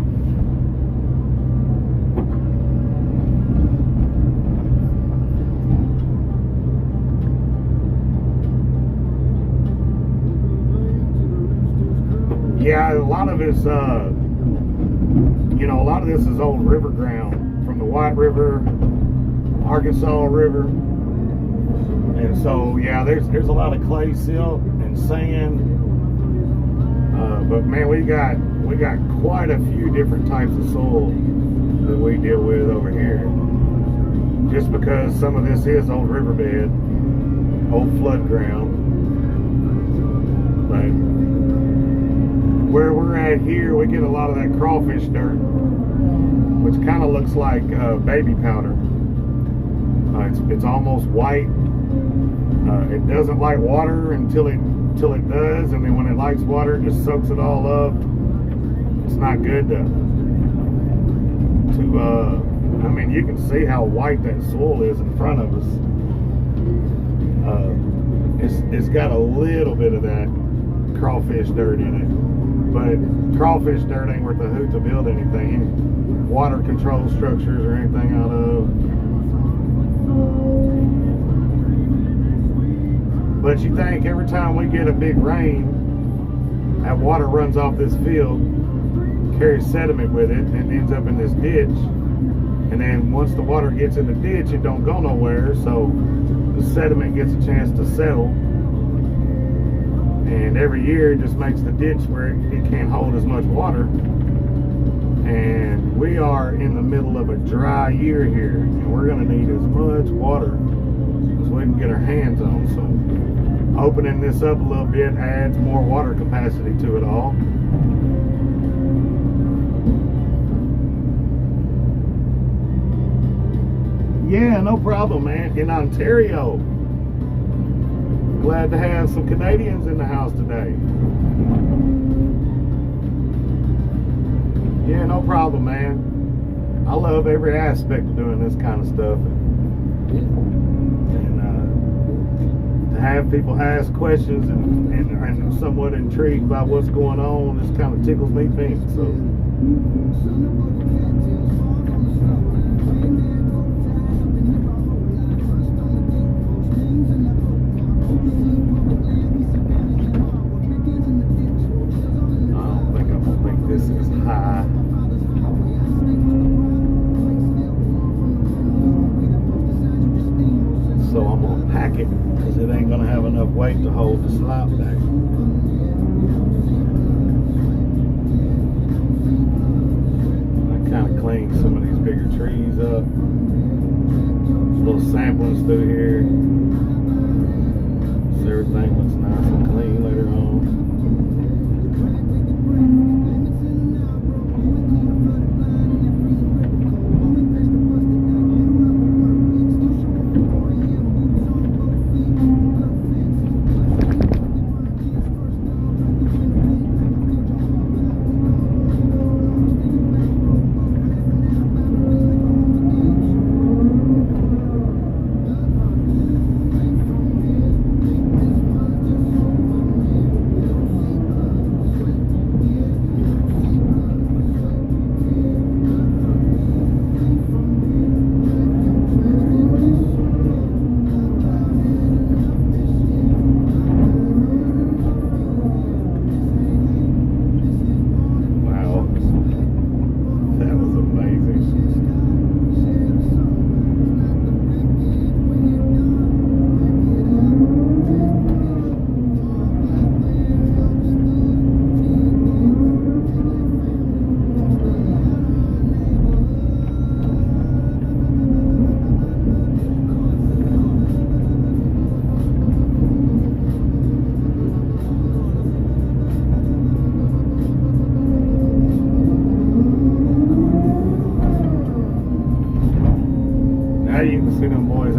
Yeah, a lot of it's, a lot of this is old river ground from the White River, Arkansas River. And so, yeah, there's a lot of clay silt and sand. But man, we got quite a few different types of soil that we deal with over here. Just because some of this is old riverbed, old flood ground. But where we're at here, we get a lot of that crawfish dirt, which kind of looks like baby powder. It's almost white. It doesn't like water until it does, and then when it likes water, it just soaks it all up. It's not good to I mean, you can see how white that soil is in front of us. It's got a little bit of that crawfish dirt in it. But crawfish dirt ain't worth a hoot to build anything, water control structures or anything out of. But you think every time we get a big rain, that water runs off this field, carries sediment with it, and ends up in this ditch. And then once the water gets in the ditch, it don't go nowhere, so the sediment gets a chance to settle. And every year it just makes the ditch where it can't hold as much water. And we are in the middle of a dry year here, and we're going to need as much water as we can get our hands on. So opening this up a little bit adds more water capacity to it all. Yeah, no problem, man. In Ontario. Glad to have some Canadians in the house today. Yeah, no problem, man. I love every aspect of doing this kind of stuff. And to have people ask questions and somewhat intrigued by what's going on, this kind of tickles me pink. So. This is high. So I'm gonna pack it because it ain't gonna have enough weight to hold the slop back. I kind of cleaned some of these bigger trees up.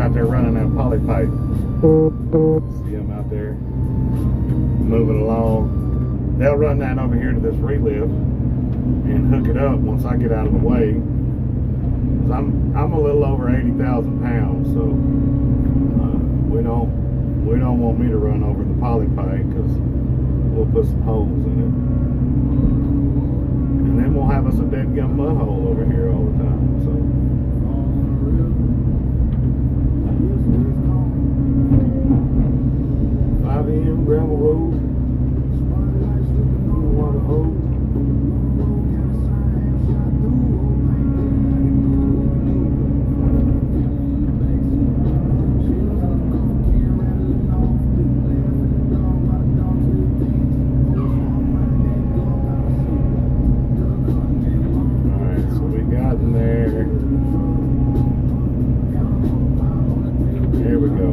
out there running that poly pipe. See them out there moving along. They'll run that over here to this relift and hook it up once I get out of the way. 'Cause I'm a little over 80,000 pounds, so we don't want me to run over the poly pipe because we'll put some holes in it, and then we'll have us a dead gum mud hole over here all the time. So. 5 AM gravel road, water hole. Alright, so we got in there. Here we go.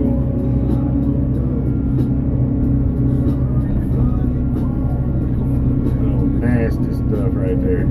Nasty stuff right there.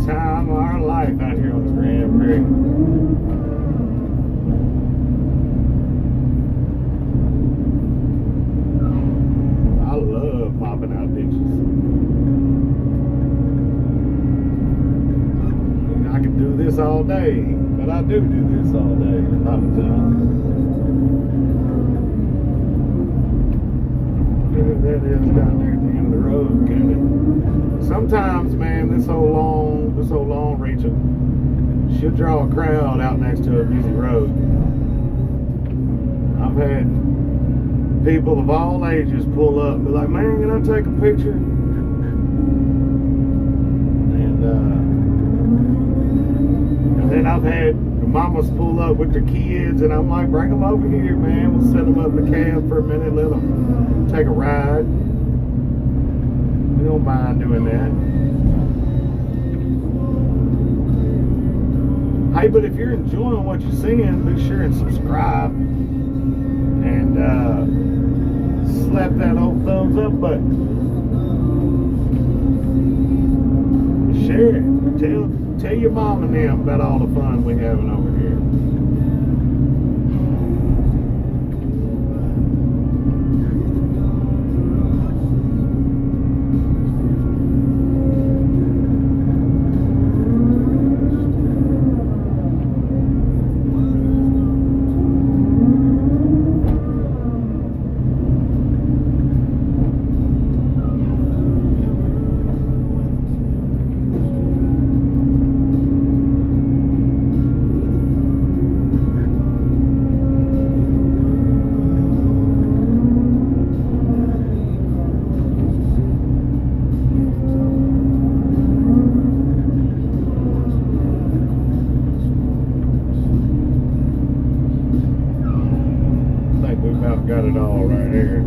Time of our life out here on the Grand Prairie. I love mopping out ditches. I could do this all day, but I do this all day a lot of times. Whatever that is down there at the end of the road, kind of. Sometimes, man, this old long Rachel, she'll draw a crowd out next to a busy road. I've had people of all ages pull up and be like, man, can I take a picture? And then I've had mamas pull up with their kids, and I'm like, bring them over here, man. We'll set them up in the cab for a minute, let them take a ride. We don't mind doing that. Hey, but if you're enjoying what you're seeing, be sure and subscribe and slap that old thumbs up button. Share it. Tell your mom and them about all the fun we're having over here. Got it all right here.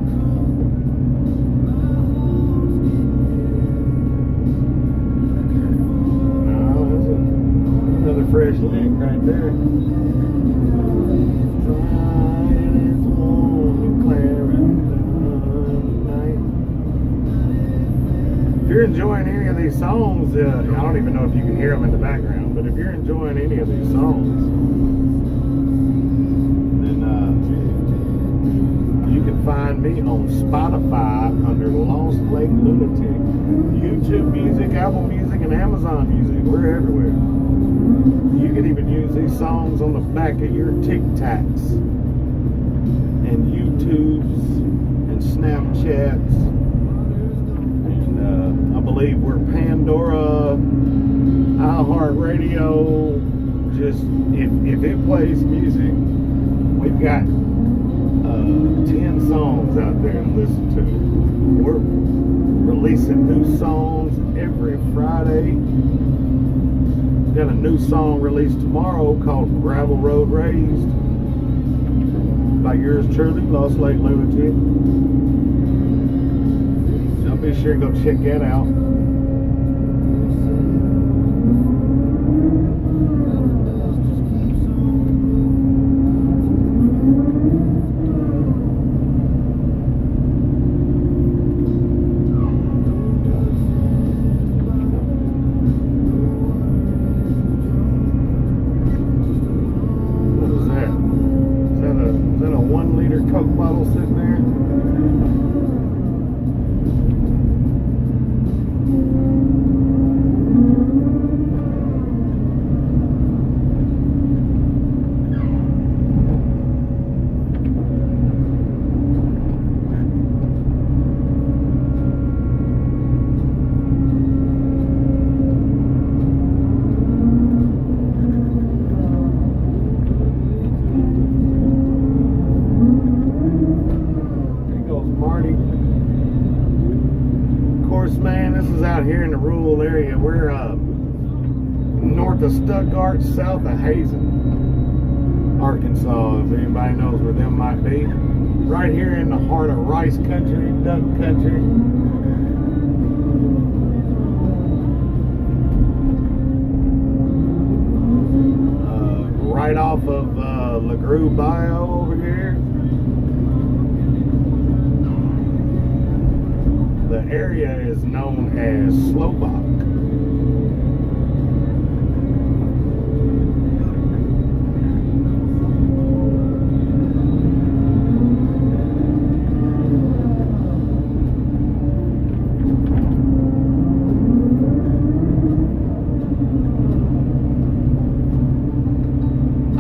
Now, there's another fresh lick right there. If you're enjoying any of these songs, I don't even know if you can hear them in the background, but if you're enjoying any of these songs, find me on Spotify under Lost Lake Lunatic. YouTube Music, Apple Music, and Amazon Music. We're everywhere. You can even use these songs on the back of your Tic Tacs and YouTubes and Snapchats. And I believe we're Pandora, iHeartRadio. Just if it plays music, we've got 10 songs out there to listen to. We're releasing new songs every Friday. Got a new song released tomorrow called Gravel Road Raised by yours truly, Lost Lake Lunatic. So be sure and go check that out. Coke bottle sitting there. Man, this is out here in the rural area. We're north of Stuttgart, south of Hazen, Arkansas, if anybody knows where them might be. Right here in the heart of rice country, duck country. Right off of LaGrue Bio over here. The area is known as Slowbach.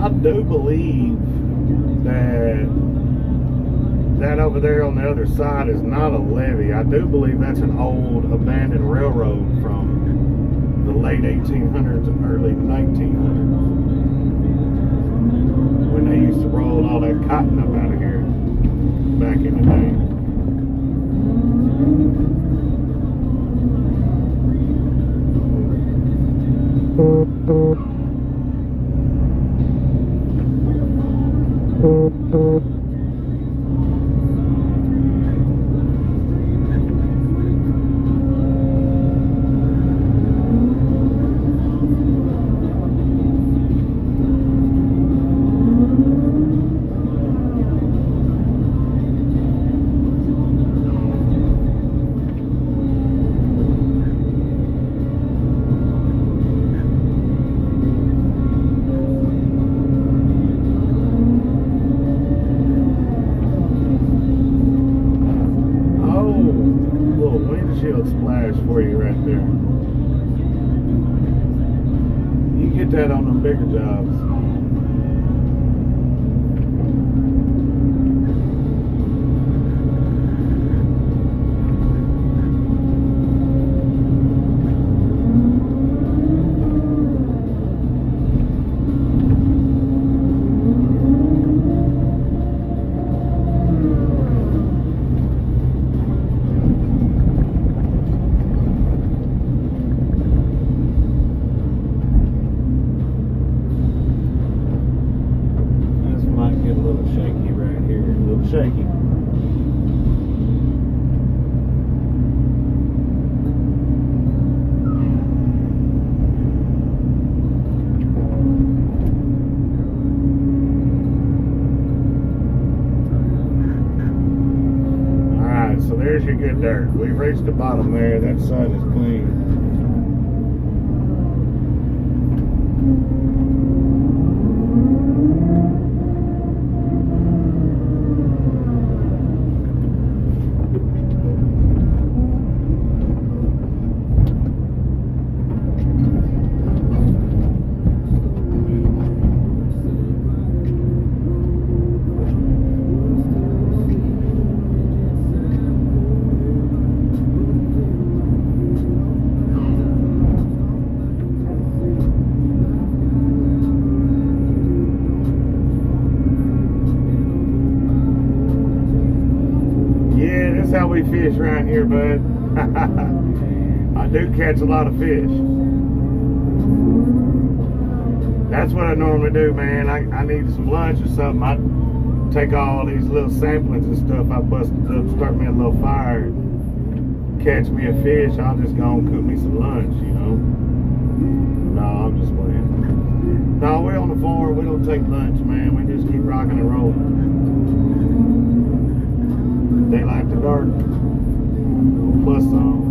I do believe that over there on the other side is not a levee. I do believe that's an old abandoned railroad from the late 1800s and early 1900s, when they used to roll all that cotton up out of here back in the day. Windshield splash for you right there. You get that on them bigger jobs. Shaky. Alright, so there's your good dirt. We've reached the bottom there. That side is clean. fish around here, bud. I do catch a lot of fish. That's what I normally do, man. I need some lunch or something. I take all these little samplings and stuff. I bust it up, start me a little fire, catch me a fish. I'll just go and cook me some lunch, you know. No, I'm just playing. No, we're on the farm. We don't take lunch, man. We just keep rocking and rolling. Daylight to dark. Plus some.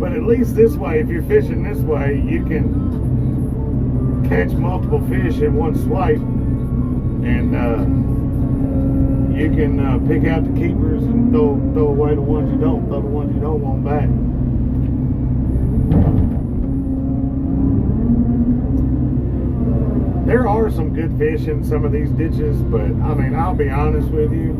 But at least this way, if you're fishing this way, you can catch multiple fish in one swipe, and you can pick out the keepers and throw away the ones you don't, throw the ones you don't want back. There are some good fish in some of these ditches, but I mean, I'll be honest with you,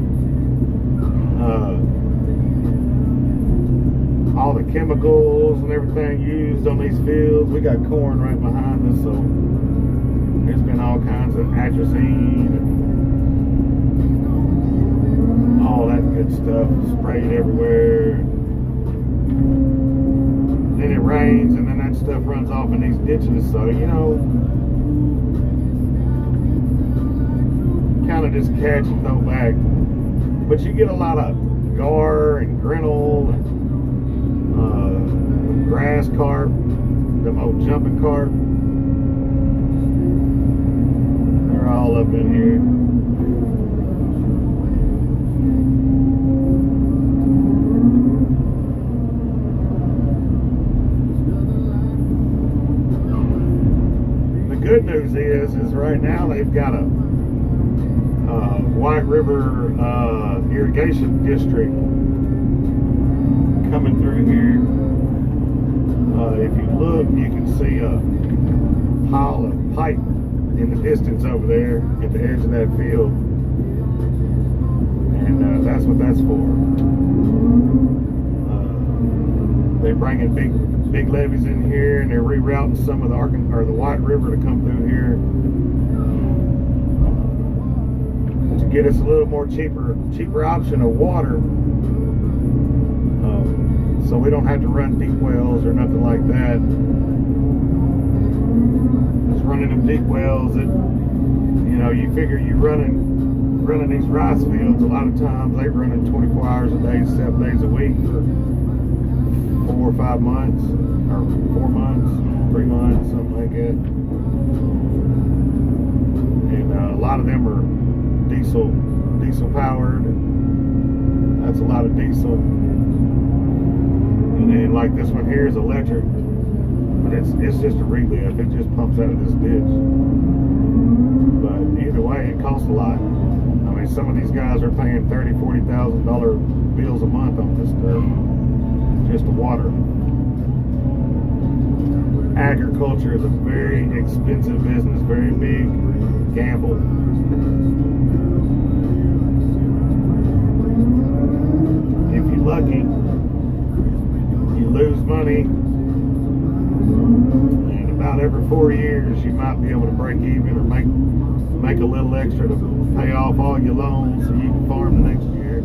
all the chemicals and everything used on these fields, we got corn right behind us, so there's been all kinds of atrazine and all that good stuff sprayed everywhere. Then it rains and then that stuff runs off in these ditches, so you know, kind of just catch and throw back. But you get a lot of gar and grinnell and grass carp, them old jumping carp. They're all up in here. The good news is right now they've got a White River irrigation district coming through here. If you look, you can see a pile of pipe in the distance over there at the edge of that field, and that's what that's for. They're bringing big levees in here, and they're rerouting some of the the White River to come through here to get us a little more cheaper option of water. So we don't have to run deep wells or nothing like that. Just running them deep wells, that, you know, you figure you running these rice fields, a lot of times they're running 24 hours a day, 7 days a week for 4 or 5 months, or 4 months, 3 months, something like that. And a lot of them are diesel powered. That's a lot of diesel. And then like this one here is electric, but it's just a relift. It just pumps out of this ditch. But either way, it costs a lot. I mean, some of these guys are paying $30,000, $40,000 bills a month on this stuff just to water. Agriculture is a very expensive business, very big gamble. If you're lucky, lose money, and about every 4 years you might be able to break even or make a little extra to pay off all your loans so you can farm the next year.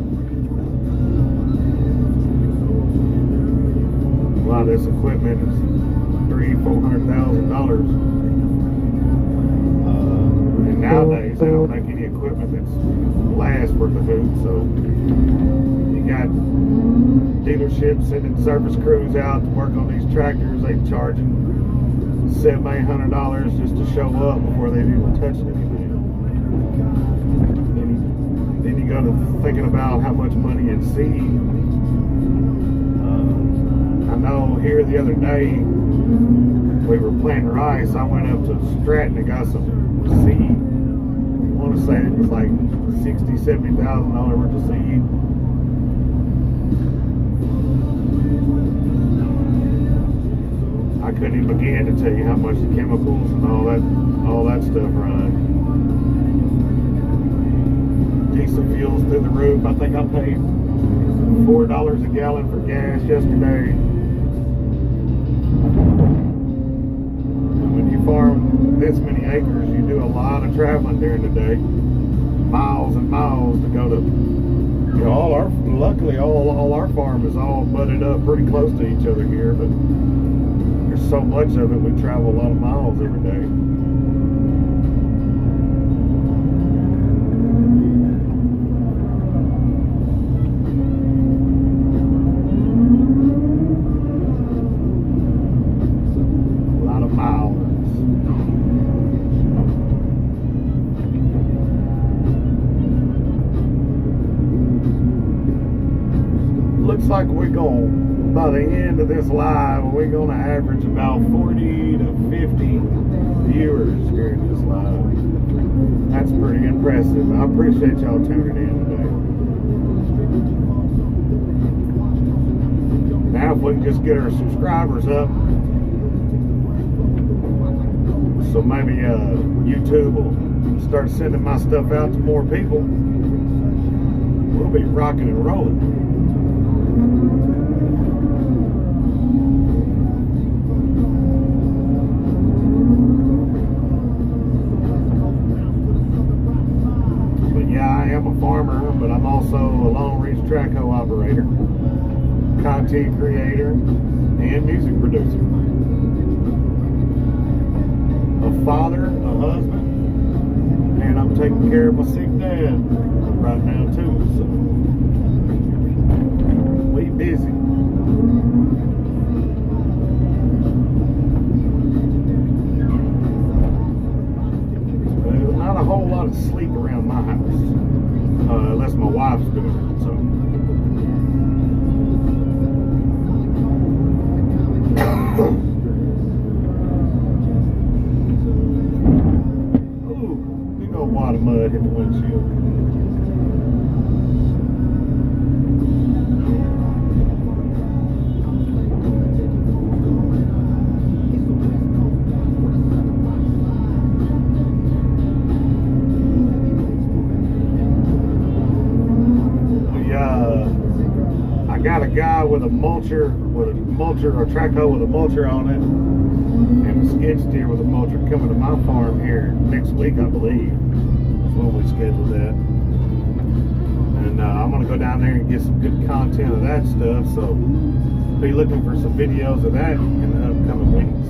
A lot of this equipment is $300,000-$400,000, and nowadays they don't make any equipment that's lasts worth a hoot. So you got dealerships sending service crews out to work on these tractors. They charging $700-800 just to show up before they've even touched anything. Then you go to thinking about how much money in seed. I know here the other day we were planting rice. I went up to Stratton and got some seed. I want to say it was like $60,000-$70,000 worth of seed. I couldn't even begin to tell you how much the chemicals and all that stuff run. Diesel fuels through the roof. I think I paid $4 a gallon for gas yesterday. And when you farm this many acres, you do a lot of traveling during the day. Miles and miles to go to, you know, luckily all our farm is all butted up pretty close to each other here, but there's so much of it, we travel a lot of miles every day. Looks like we're going, by the end of this live, we're going to average about 40 to 50 viewers during this live. That's pretty impressive. I appreciate y'all tuning in today. Now if we can just get our subscribers up, so maybe YouTube will start sending my stuff out to more people, we'll be rocking and rolling. I am a farmer, but I'm also a long reach track hoe operator, content creator, and music producer. A father, a husband, and I'm taking care of my sick dad right now too, so we busy. There's not a whole lot of sleep around my house. Unless my wife's doing it, so. Ooh, big old wad of mud hit the windshield. Got a guy with a mulcher or track hoe with a mulcher on it, and a skid steer with a mulcher coming to my farm here next week, I believe. That's when we scheduled that. And I'm gonna go down there and get some good content of that stuff. So be looking for some videos of that in the upcoming weeks.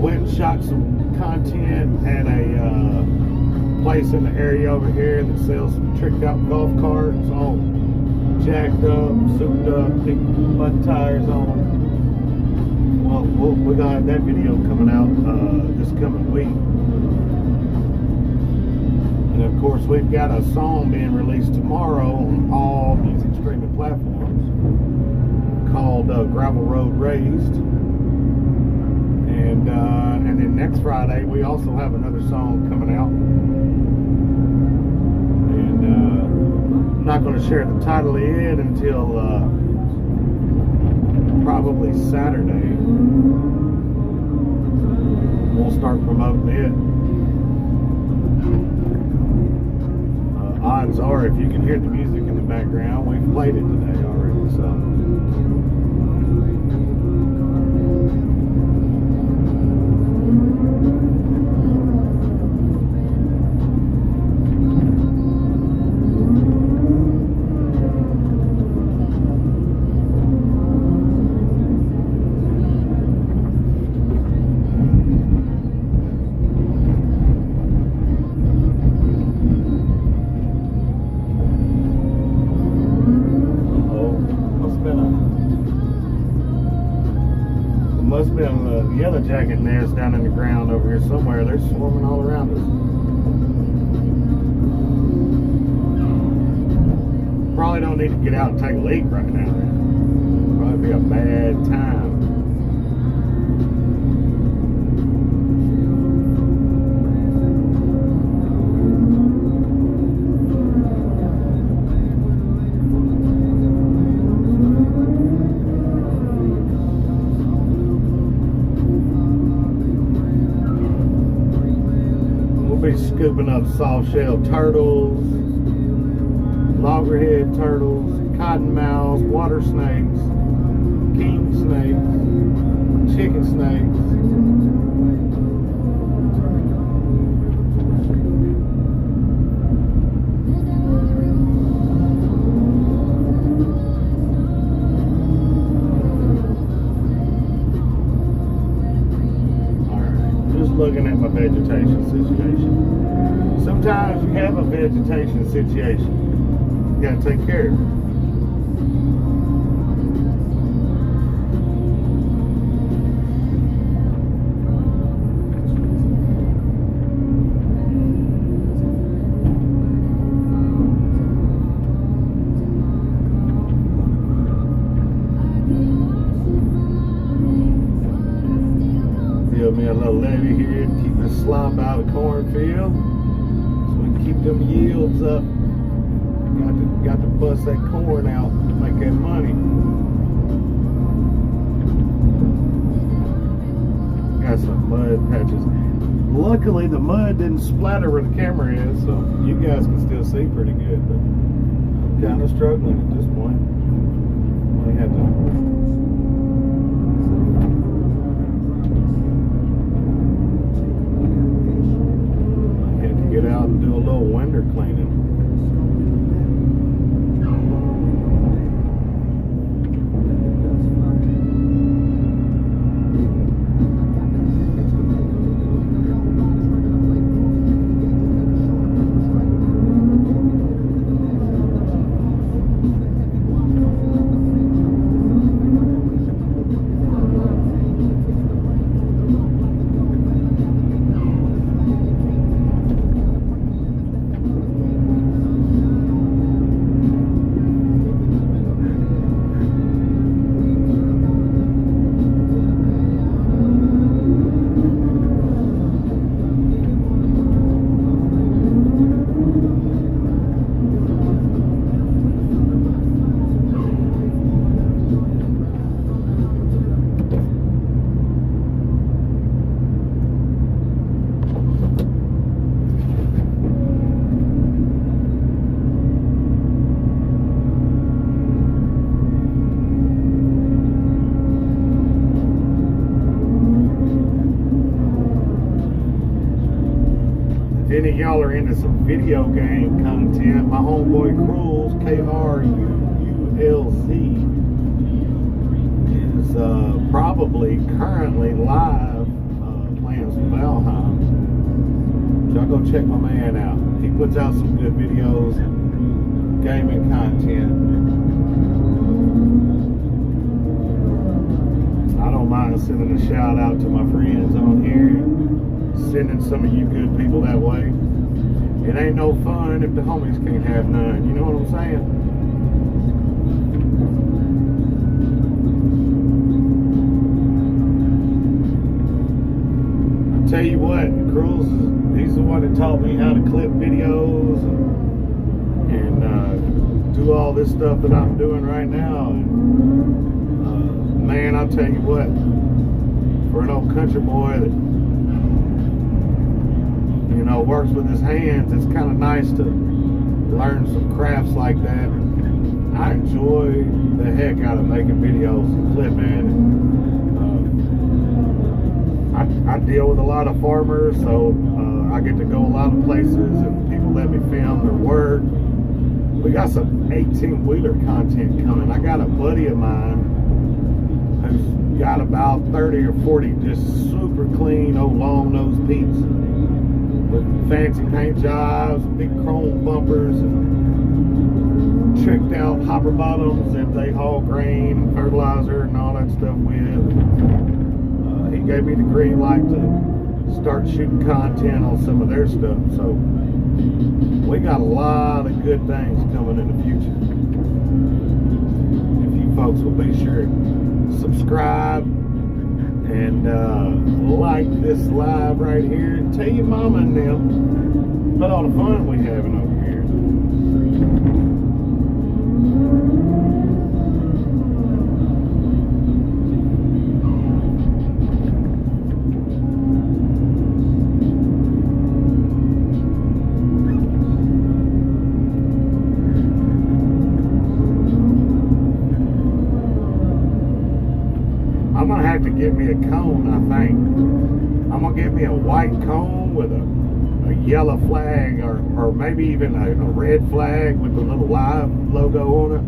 Went and shot some content at a place in the area over here that sells some tricked out golf carts, all jacked up, souped up, big mud tires on them. Well, we're gonna have that video coming out this coming week. And of course, we've got a song being released tomorrow on all music streaming platforms called Gravel Road Raised. And then next Friday, we also have another song coming out. I'm not going to share the title yet until probably Saturday. We'll start promoting it. Odds are, if you can hear the music in the background, we've played it today already. So. Must be on the yellow jacket nest down in the ground over here somewhere. They're swarming all around us. Probably don't need to get out and take a leak right now. Probably be a bad time. Be scooping up soft-shell turtles, loggerhead turtles, cottonmouths, water snakes, king snakes, chicken snakes, vegetation situation. Sometimes you have a vegetation situation. You gotta take care of it. Give me a little levy here to keep the slop out of the cornfield, so we can keep them yields up. Got to bust that corn out to make that money. Got some mud patches. Luckily, the mud didn't splatter where the camera is, so you guys can still see pretty good. But I'm kind of struggling at this point. We had to. Get out and do a little winter cleaning. If any of y'all are into some video game content, my homeboy Krulz, Krulz, is probably currently live playing some Valheim. So y'all go check my man out. He puts out some good videos and gaming content. I don't mind sending a shout out to my friends on here. Sending some of you good people that way. It ain't no fun if the homies can't have none. You know what I'm saying? I tell you what, Krulz, he's the one that taught me how to clip videos and do all this stuff that I'm doing right now. And, man, I'll tell you what, for an old country boy that works with his hands, it's kind of nice to learn some crafts like that. I enjoy the heck out of making videos and clipping. I deal with a lot of farmers, so I get to go a lot of places and people let me film their work. We got some 18-wheeler content coming. I got a buddy of mine who's got about 30 or 40 just super clean old long-nosed Peeps with fancy paint jobs, big chrome bumpers, and tricked out hopper bottoms that they haul grain and fertilizer and all that stuff with. He gave me the green light to start shooting content on some of their stuff. So we got a lot of good things coming in the future. If you folks will be sure to subscribe and like this live right here, and tell your mama and them about all the fun we having over here. I'm gonna have to get me a cone, I think. I'm gonna get me a white cone with a yellow flag, or maybe even a red flag with the little live logo on it,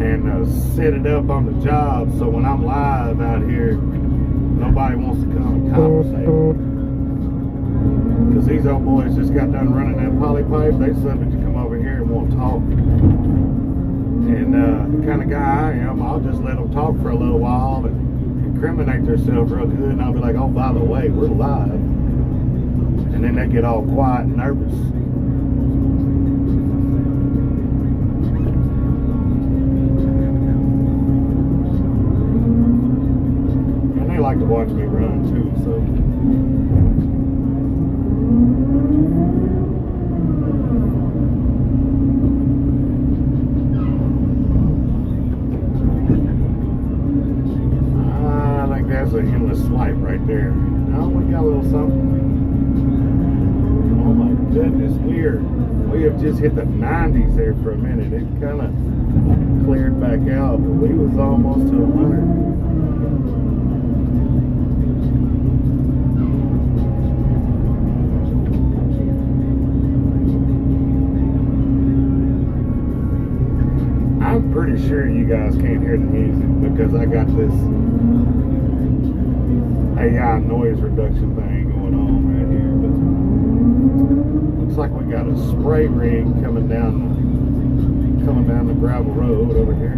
and set it up on the job so when I'm live out here, nobody wants to come and conversate. These old boys just got done running that poly pipe. They subject to come over here and won't talk. And the kind of guy I am, I'll just let them talk for a little while and incriminate themselves real good, and I'll be like, oh, by the way, we're live. And then they get all quiet and nervous. And they like to watch me run too, so. That's an endless swipe right there. Oh, we got a little something. Oh my goodness, we have just hit the 90s there for a minute. It kind of cleared back out, but we was almost to 100. I'm pretty sure you guys can't hear the music because I got this AI noise reduction thing going on right here, but looks like we got a spray rig coming down the gravel road over here.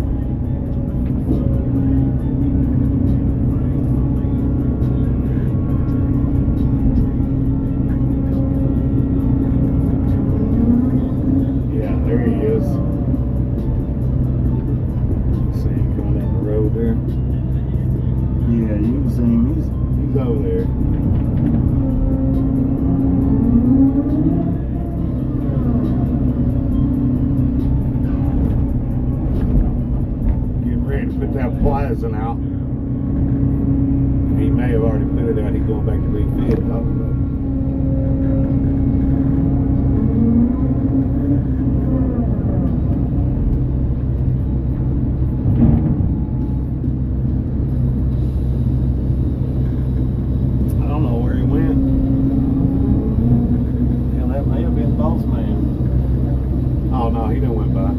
Yeah, there he is. See him coming down the road there. Yeah, you can see him. He's over there. Getting ready to put that poison out. He may have already put it out. He's going back to refill it. I don't know. Oh no, he done went by.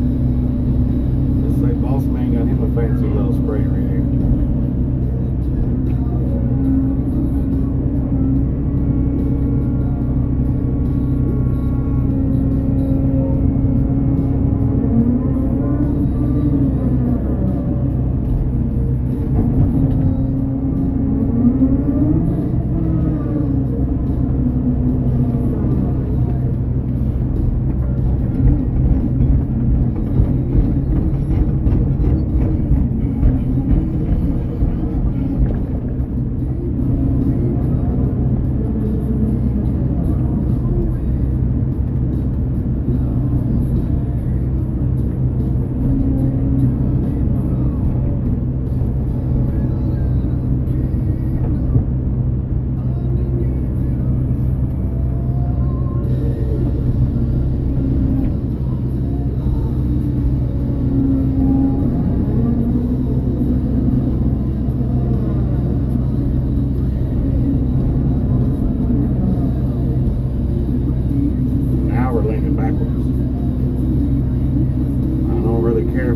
Let's say Boss Man got him a fancy little spray rig.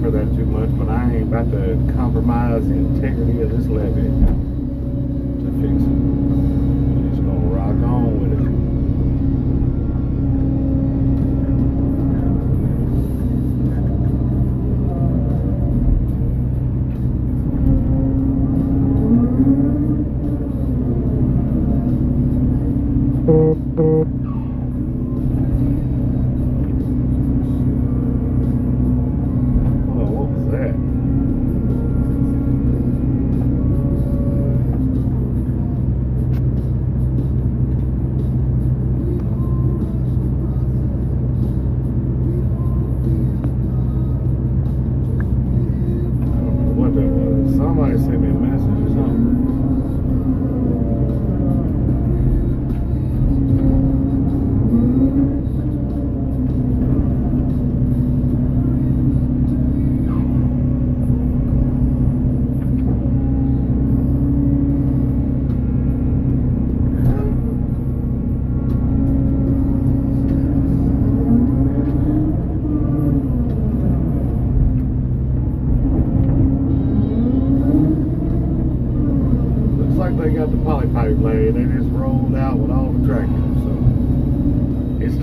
For that too much, but I ain't about to compromise the integrity of this levee to fix it. We're just gonna rock on with it. Somebody sent me a message or something.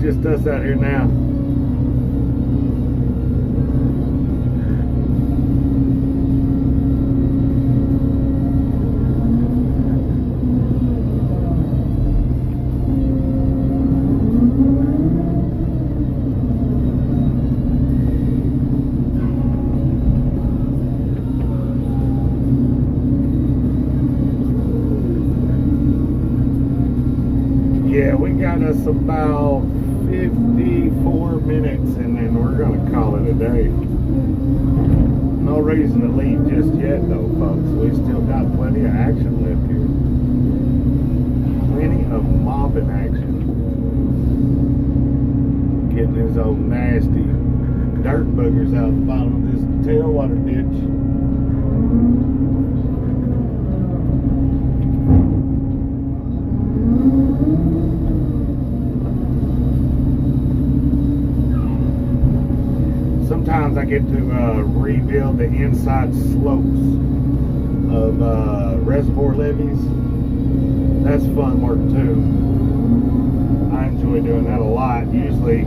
just us out here now. Yeah, we got us about 54 minutes and then we're going to call it a day. No reason to leave just yet though, folks. We still got plenty of action left here. Plenty of mopping action. Getting these old nasty dirt boogers out the bottom of this tailwater ditch. Sometimes I get to rebuild the inside slopes of reservoir levees. That's fun work too. I enjoy doing that a lot. Usually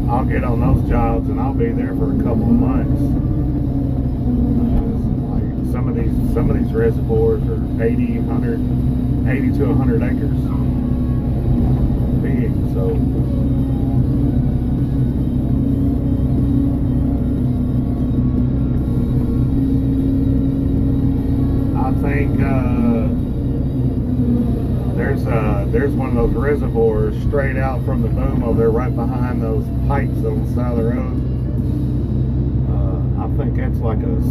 I'll get on those jobs and I'll be there for a couple of months. Like some of these reservoirs are 80 to 100 acres big, so I think there's one of those reservoirs straight out from the boom over there, right behind those pipes on the side of the road. I think that's like a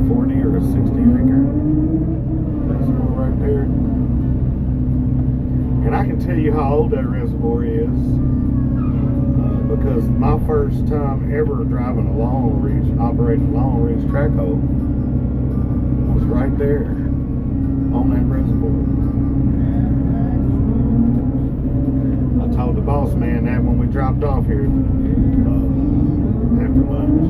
40 or a 60 acre reservoir right there. And I can tell you how old that reservoir is because my first time ever driving a long reach, operating a long reach track hoe, was right there on that reservoir. I told the boss man that when we dropped off here after lunch.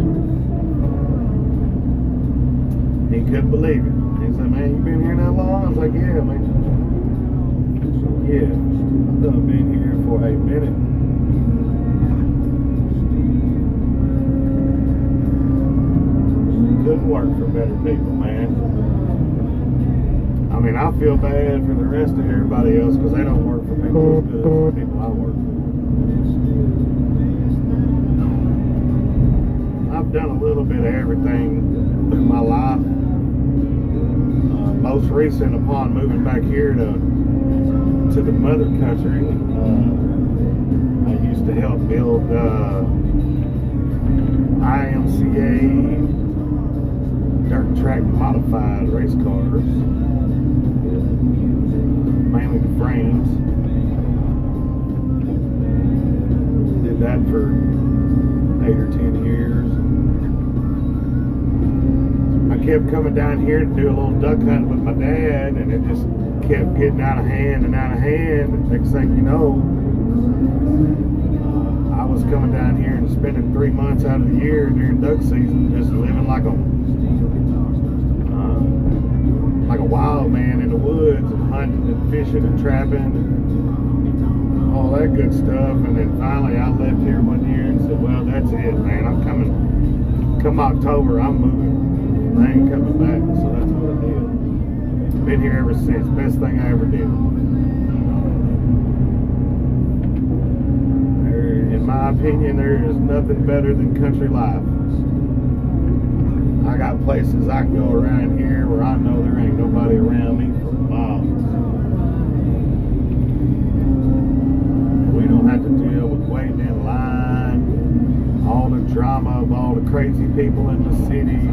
He couldn't believe it. He said, "Man, you been here that long?" I was like, "Yeah, man. Yeah, I've done been here for a minute." Couldn't work for better people, man. I mean, I feel bad for the rest of everybody else because they don't work for people as good as the people I work for. I've done a little bit of everything in my life. Most recent, upon moving back here to the mother country, I used to help build IMCA dirt track modified race cars, mainly the frames. Did that for 8 or 10 years. I kept coming down here to do a little duck hunt with my dad, and it just kept getting out of hand and out of hand. Next thing you know, I was coming down here and spending 3 months out of the year during duck season just living like a wild man in the woods and hunting and fishing and trapping and all that good stuff. And then finally I left here one year and said, well, that's it, man. I'm coming. Come October, I'm moving. I ain't coming back. So that's what I did. Been here ever since. Best thing I ever did. In my opinion, there is nothing better than country life. I got places I can go around here where I know there ain't nobody around me for miles. We don't have to deal with waiting in line, all the drama of all the crazy people in the city,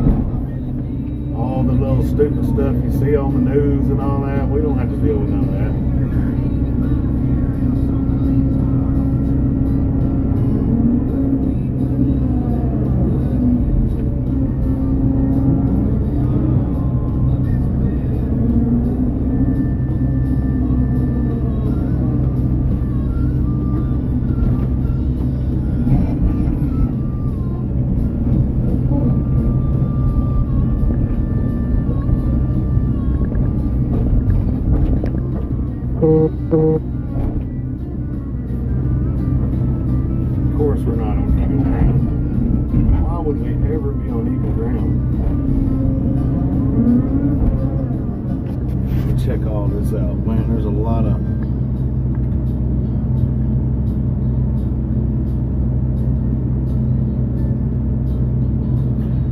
all the little stupid stuff you see on the news and all that. We don't have to deal with none of that. course, we're not on equal ground. Why would we ever be on equal ground? Check all this out, man. There's a lot of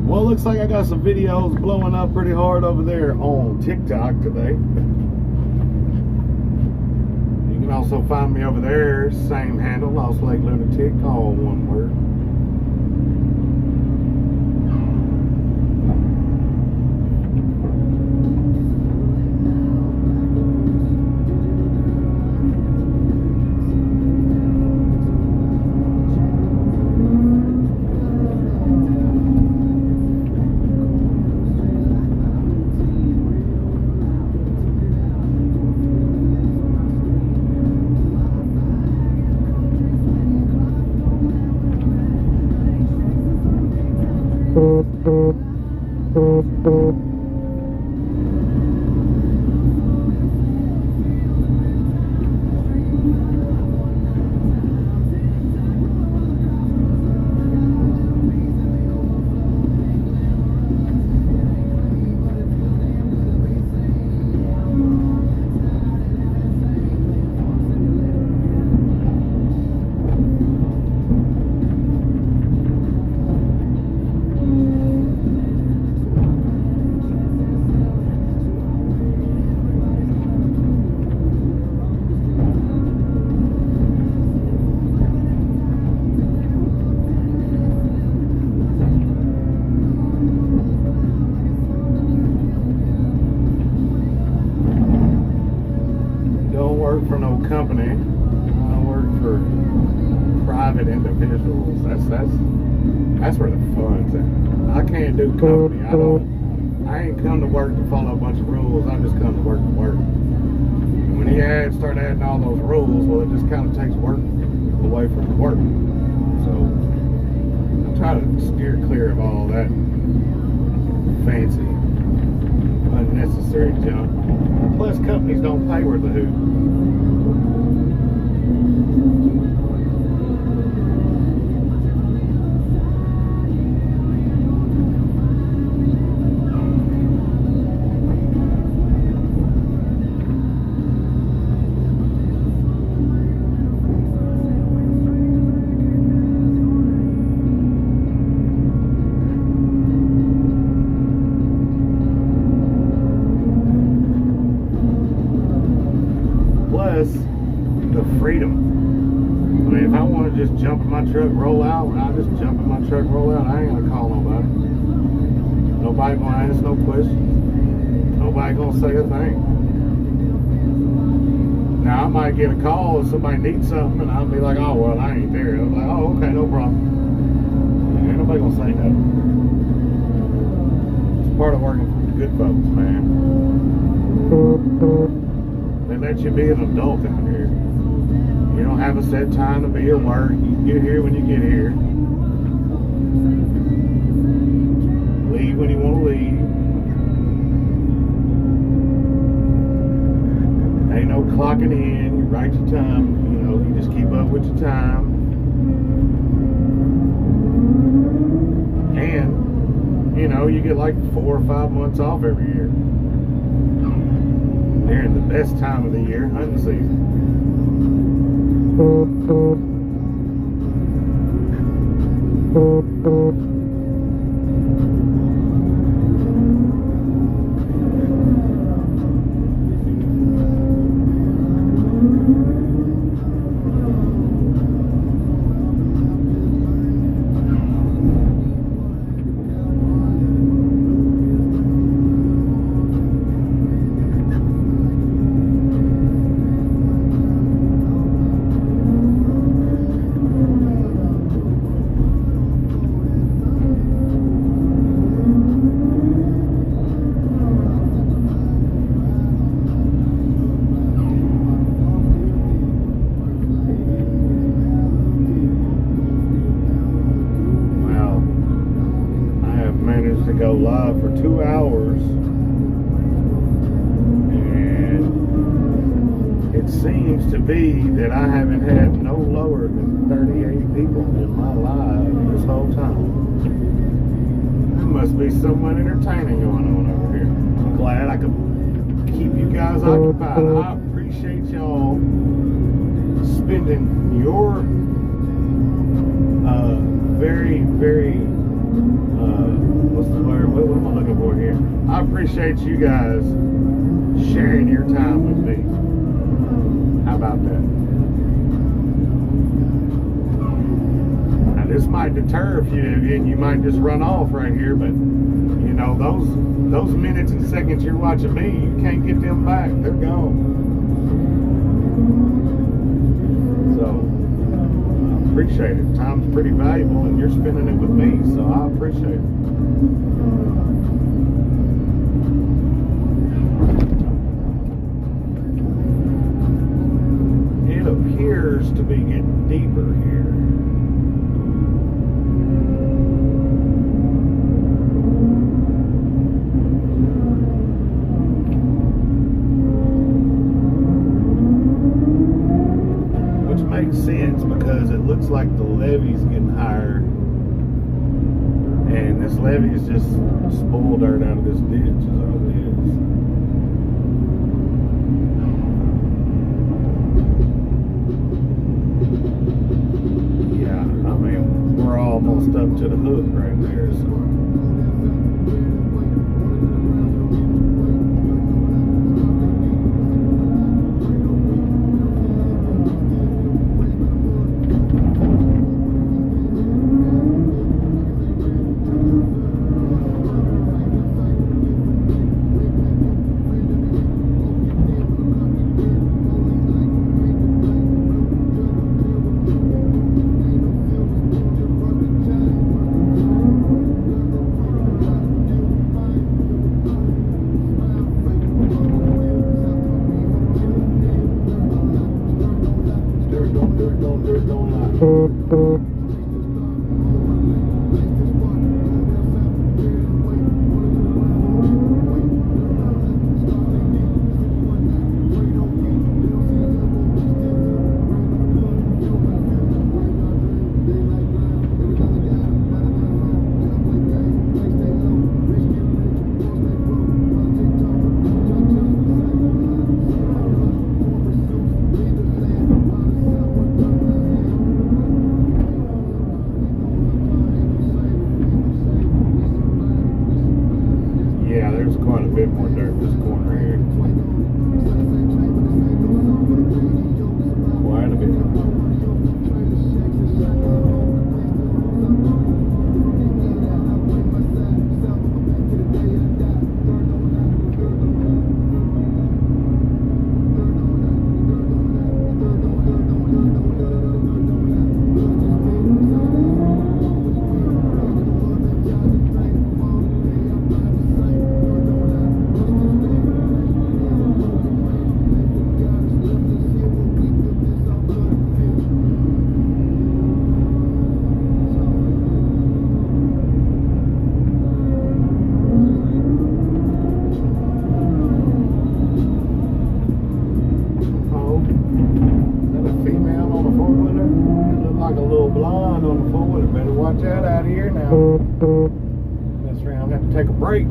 well, looks like I got some videos blowing up pretty hard over there on TikTok today. You can also find me over there, same handle, Lost Lake Lunatic, all one word. For no company. I work for private individuals. That's where the fun's at. I can't do company. I ain't come to work to follow a bunch of rules. I just come to work. And when you start adding all those rules, well, it just kind of takes work away from the work. So I try to steer clear of all that fancy, unnecessary junk. Plus, companies don't pay worth a hoot. The freedom. I mean, if I want to just jump in my truck, roll out, I just jump in my truck, roll out. I ain't gonna call nobody. Nobody gonna ask no questions. Nobody gonna say a thing. Now I might get a call if somebody needs something, and I'll be like, "Oh well, I ain't there." I'm like, "Oh, okay, no problem." Ain't nobody gonna say nothing. It's part of working for the good folks, man. They let you be an adult out here. You don't have a set time to be at work. You can get here when you get here. Leave when you want to leave. Ain't no clocking in. You write your time. You know, you just keep up with your time. And, you know, you get like 4 or 5 months off every year. During the best time of the year, hunting season. To go live for 2 hours, and it seems to be be that I haven't had no lower than 38 people in my live this whole time. There must be someone entertaining going on over here. I'm glad I could keep you guys occupied. I appreciate y'all spending your very what's the word? What am I looking for here? I appreciate you guys sharing your time with me. How about that? Now this might deter a few of you, and you might just run off right here, but you know those minutes and seconds you're watching me, you can't get them back. They're gone. So I appreciate it. Time's pretty valuable, and you're spending it with me, so I appreciate it. It appears to be getting deeper here. Which makes sense because it looks like the levee's getting higher, and this levee's just spoiled dirt out of this ditch is all it is. Yeah, I mean, we're almost up to the hook right there, so. Quite a bit more dirt this corner here. Quite a bit. Blonde on the four-wheeler. Better watch out here now. Mess around, have to take a break.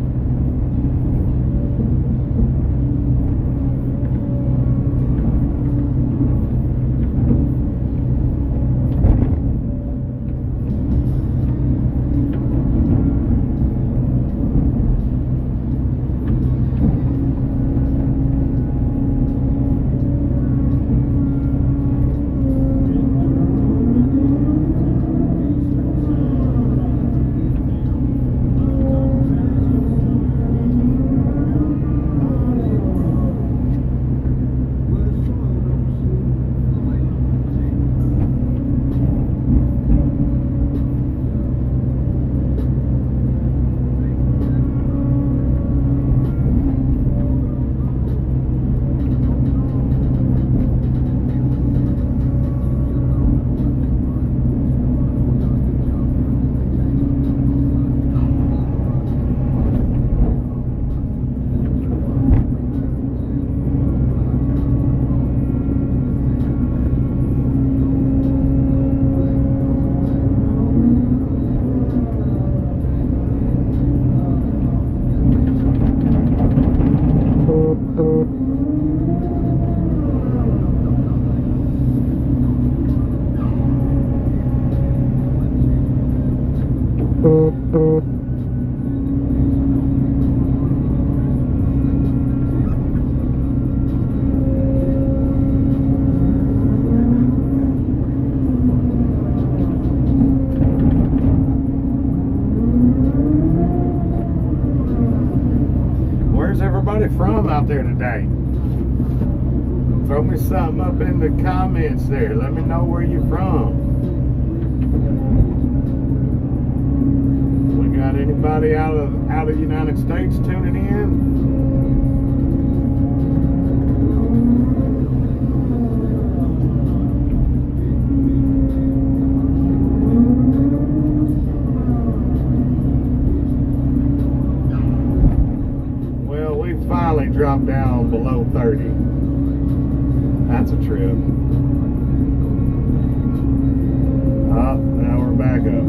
something up in the comments there. Let me know where you're from. We got anybody out of the United States tuning in? Finally dropped down below 30. That's a trip. Oh, now we're back up.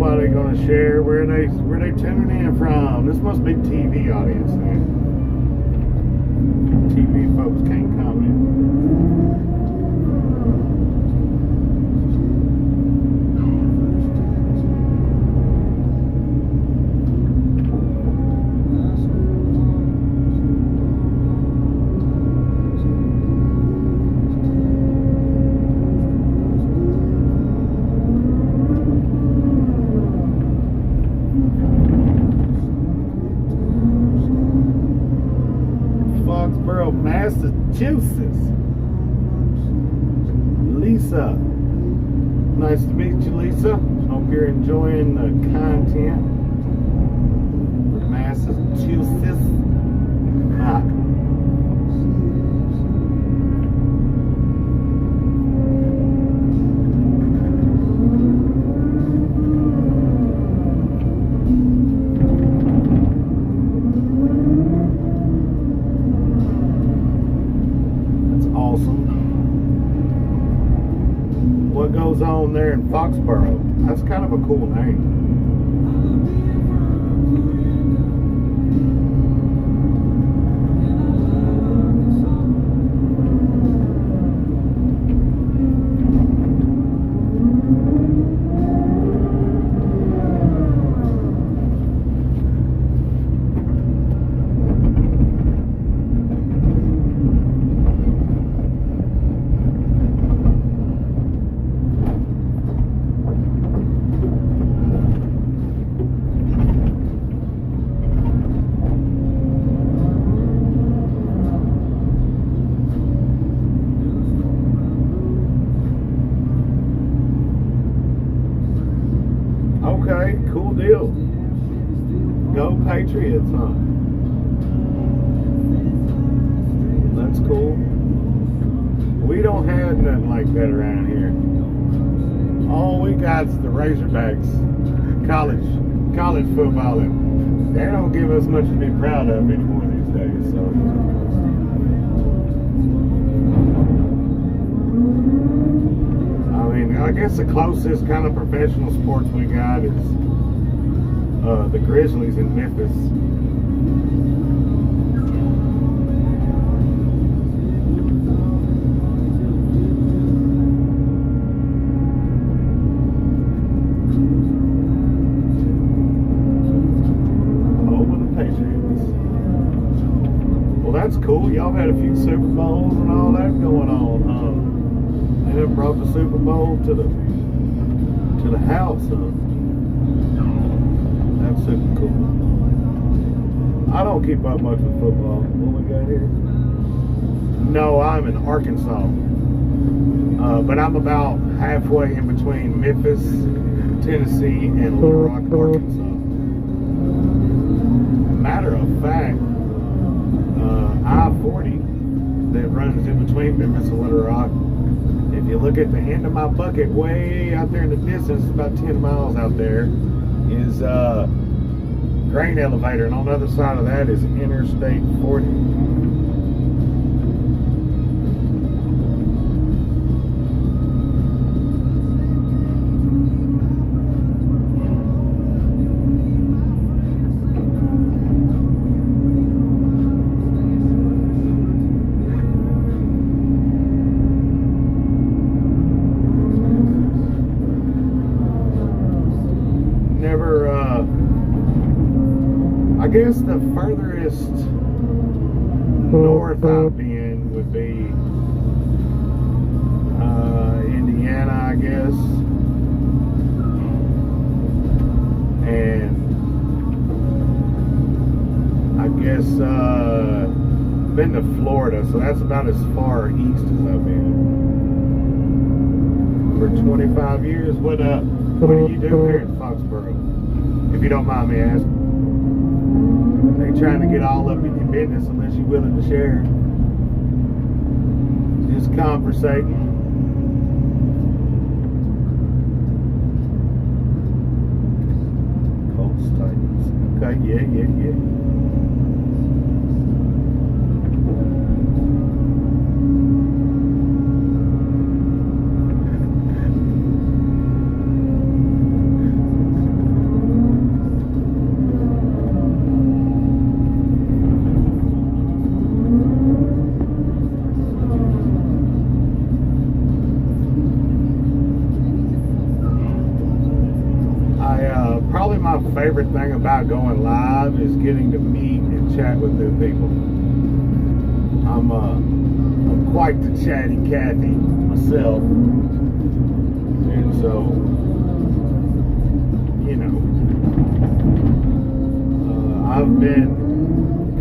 nobody gonna share where they tuning in from. This must be TV audience then. TV folks can't comment. Foxborough, Massachusetts. Lisa. Nice to meet you, Lisa. Hope you're enjoying the content. Massachusetts. Ah. What goes on there in Foxborough? That's kind of a cool name. Okay, cool deal. Go Patriots, huh? That's cool. We don't have nothing like that around here. All we got's the Razorbacks. College football, and they don't give us much to be proud of anymore these days, so. I guess the closest kind of professional sports we got is the Grizzlies in Memphis. Home of the Patriots. Well, that's cool. Y'all had a few Super Bowls and all that going on, huh? They done brought the Super Bowl to the house, huh? That's super cool. I don't keep up much with football. What we got here? No, I'm in Arkansas. But I'm about halfway in between Memphis, Tennessee, and Little Rock, Arkansas. Matter of fact, I-40 that runs in between Memphis and Little Rock, if you look at the end of my bucket way out there in the distance, about 10 miles out there, is grain elevator, and on the other side of that is Interstate 40. I guess the furthest north I've been would be Indiana, I guess, and I guess been to Florida, so that's about as far east as I've been for 25 years. What do you do here in Foxborough, if you don't mind me asking? They trying to get all up in your business unless you're willing to share. Just conversating. Colts Titans. Okay, yeah. favorite thing about going live is getting to meet and chat with new people. I'm quite the chatty Cathy myself, and so, you know, I've been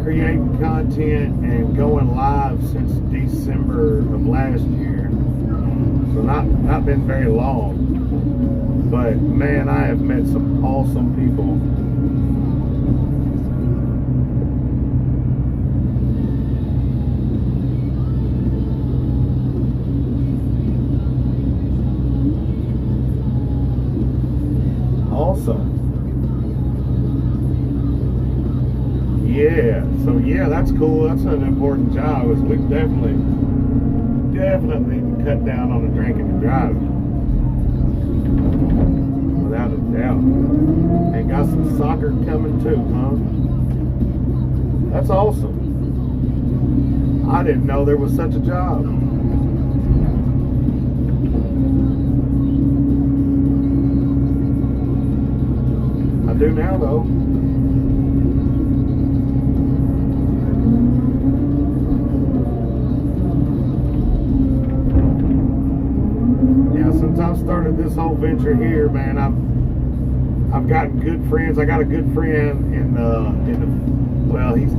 creating content and going live since December of last year, so not been very long. But man, I have met some awesome people. Awesome. Yeah, so yeah, that's cool. That's an important job. Is we definitely need to cut down on the drinking and driving. Without a doubt. And got some soccer coming too, huh? That's awesome. I didn't know there was such a job. I do now though. Since I've started this whole venture here, man, I've gotten good friends. I got a good friend in the well, he's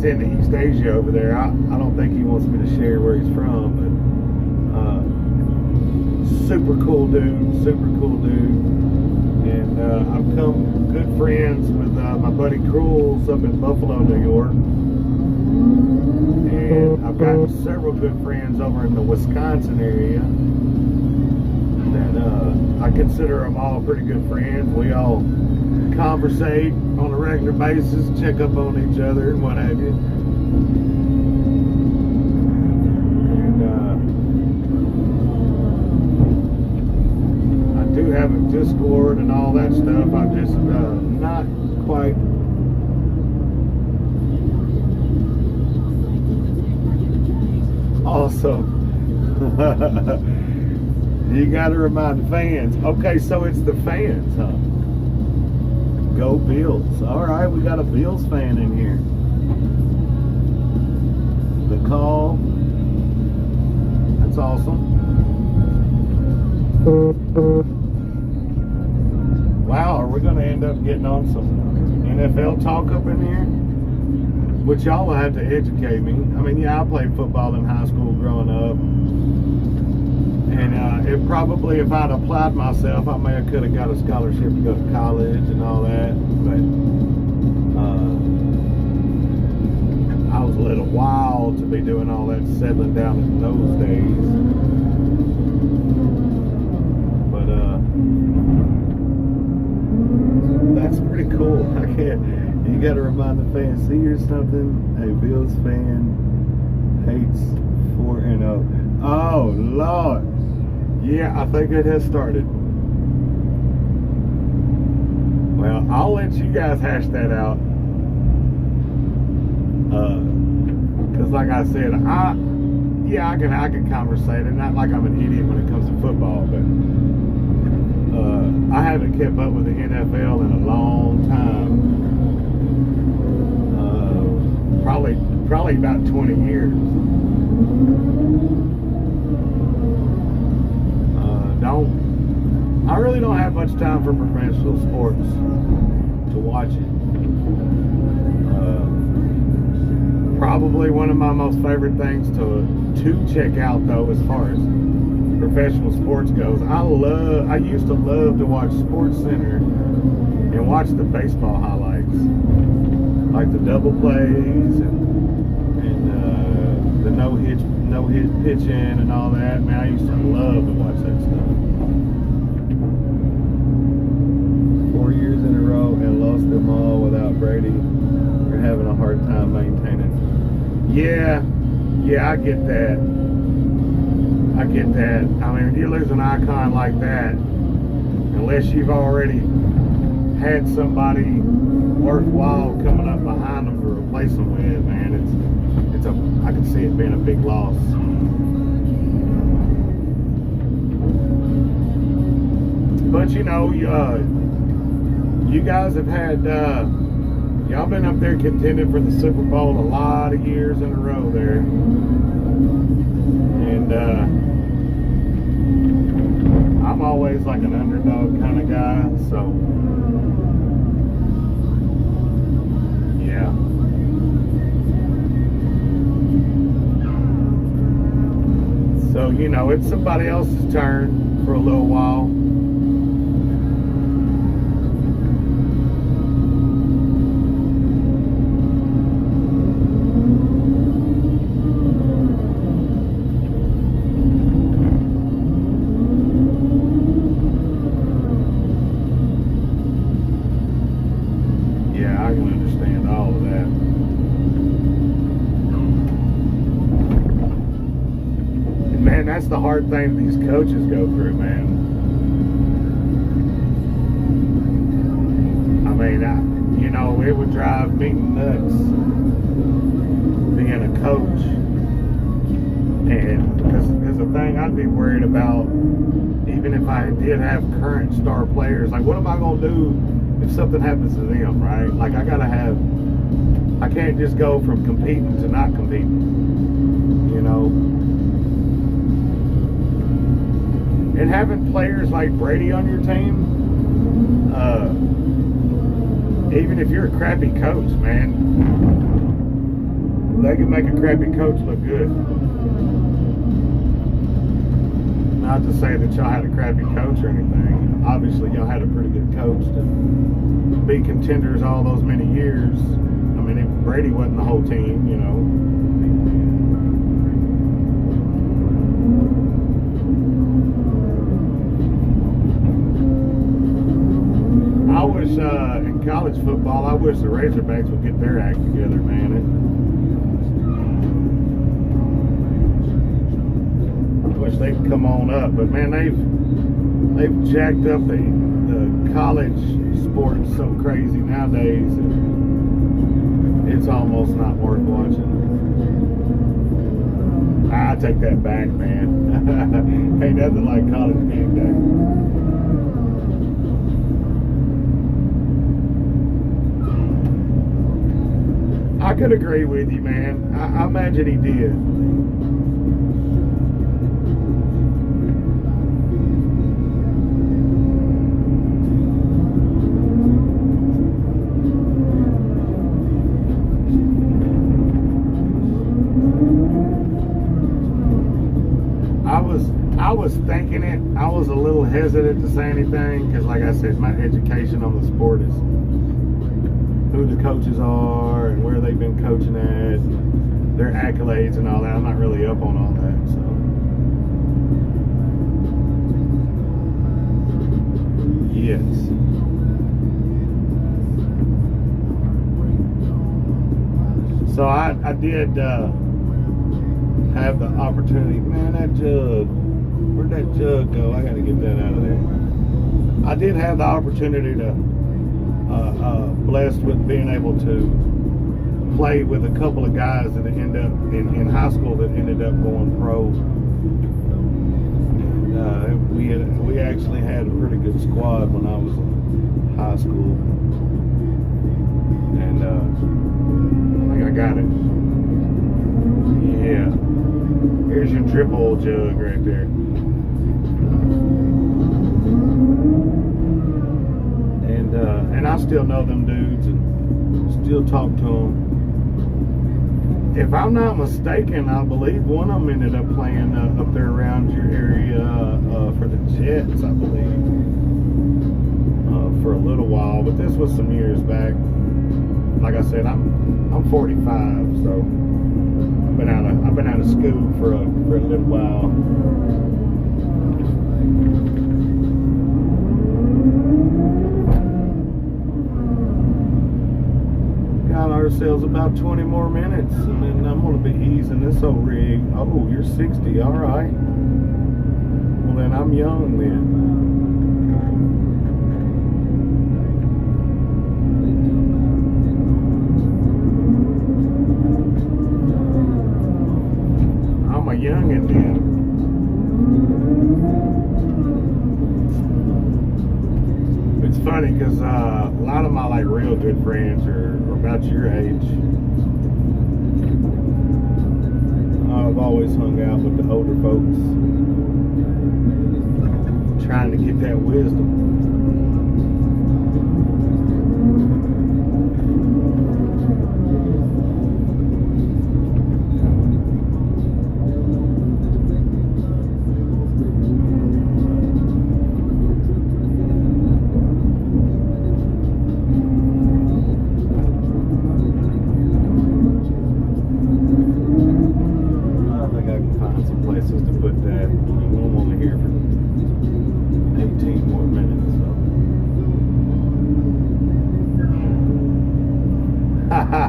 in East Asia over there. I don't think he wants me to share where he's from, but super cool dude. And I've become good friends with my buddy Cruels up in Buffalo, New York. And I've gotten several good friends over in the Wisconsin area that I consider them all pretty good friends. We all conversate on a regular basis, check up on each other and what have you. And I do have a Discord and all that stuff. I'm just not quite. Awesome. You got to remind the fans. Okay, so it's the fans, huh? Go Bills. All right, we got a Bills fan in here. The call. That's awesome. Wow, are we going to end up getting on some NFL talk up in here? Which y'all will have to educate me. I mean, yeah, I played football in high school growing up. And it probably, if I'd applied myself, I could have got a scholarship to go to college and all that. But I was a little wild to be doing all that settling down in those days. But that's pretty cool. I can't. You got to remind the fans. See, here's something. A Bills fan hates 4-0. Oh Lord. Yeah, I think it has started. Well, I'll let you guys hash that out. Cause like I said, I can conversate, and not like I'm an idiot when it comes to football, but I haven't kept up with the NFL in a long time. Probably about 20 years. I really don't have much time for professional sports to watch it. Probably one of my most favorite things to check out though, as far as professional sports goes. I used to love to watch Sports Center and watch the baseball highlights, like the double plays and the no hit pitching and all that. Man, I used to love to watch that stuff. 4 years in a row and lost them all without Brady. You're having a hard time maintaining. Yeah, I get that. I mean, if you lose an icon like that, unless you've already had somebody worthwhile coming up behind them to replace them with, man, I can see it being a big loss. But you know, You guys have had, y'all been up there contending for the Super Bowl a lot of years in a row there. And I'm always like an underdog kind of guy, so yeah. So, you know, it's somebody else's turn for a little while. That's the hard thing these coaches go through, man. I mean, you know, it would drive me nuts being a coach. And because the thing I'd be worried about, even if I did have current star players, like what am I going to do if something happens to them, right? Like I can't just go from competing to not competing, you know? And having players like Brady on your team, even if you're a crappy coach, man, they can make a crappy coach look good. Not to say that y'all had a crappy coach or anything. Obviously, y'all had a pretty good coach to be contenders all those many years. I mean, if Brady wasn't the whole team, you know. I wish in college football, I wish the Razorbacks would get their act together, man. I wish they'd come on up, but man, they've jacked up the college sports so crazy nowadays. It's almost not worth watching. I take that back, man. Ain't nothing like college game day. I could agree with you, man. I imagine he did. I was thinking it. I was a little hesitant to say anything because, like I said, my education on the sport is who the coaches are and where they've been coaching at, their accolades and all that. I'm not really up on all that, so yes. So I did have the opportunity. Man, that jug, where'd that jug go? I gotta get that out of there. I did have the opportunity to blessed with being able to play with a couple of guys that end up in high school that ended up going pro. And we actually had a pretty good squad when I was in high school. And I think I got it. Yeah. Here's your triple jug right there. And I still know them dudes and still talk to them. If I'm not mistaken, I believe one of them ended up playing up there around your area for the Jets, I believe, for a little while. But this was some years back. Like I said, I'm 45, so I've been out of school for a little while. Got ourselves about 20 more minutes, and then I'm going to be easing this old rig. Oh, you're 60, all right. Well, then I'm young then. I'm a youngin' then. It's funny. funny because a lot of my like real good friends are about your age. I've always hung out with the older folks, trying to get that wisdom.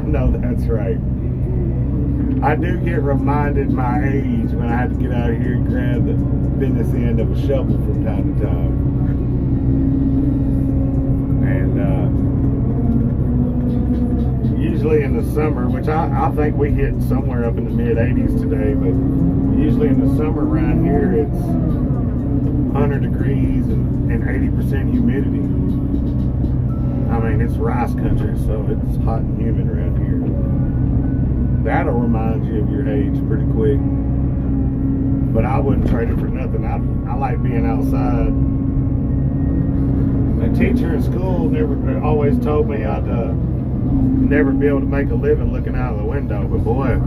No, that's right. I do get reminded my age when I have to get out of here and grab the business end of a shovel from time to time. And usually in the summer, which I think we hit somewhere up in the mid-80s today, but usually in the summer around here it's 100 degrees and 80% humidity. I mean, it's rice country, so it's hot and humid around here. That'll remind you of your age pretty quick. But I wouldn't trade it for nothing. I like being outside. A teacher in school never always told me I'd never be able to make a living looking out of the window. But boy,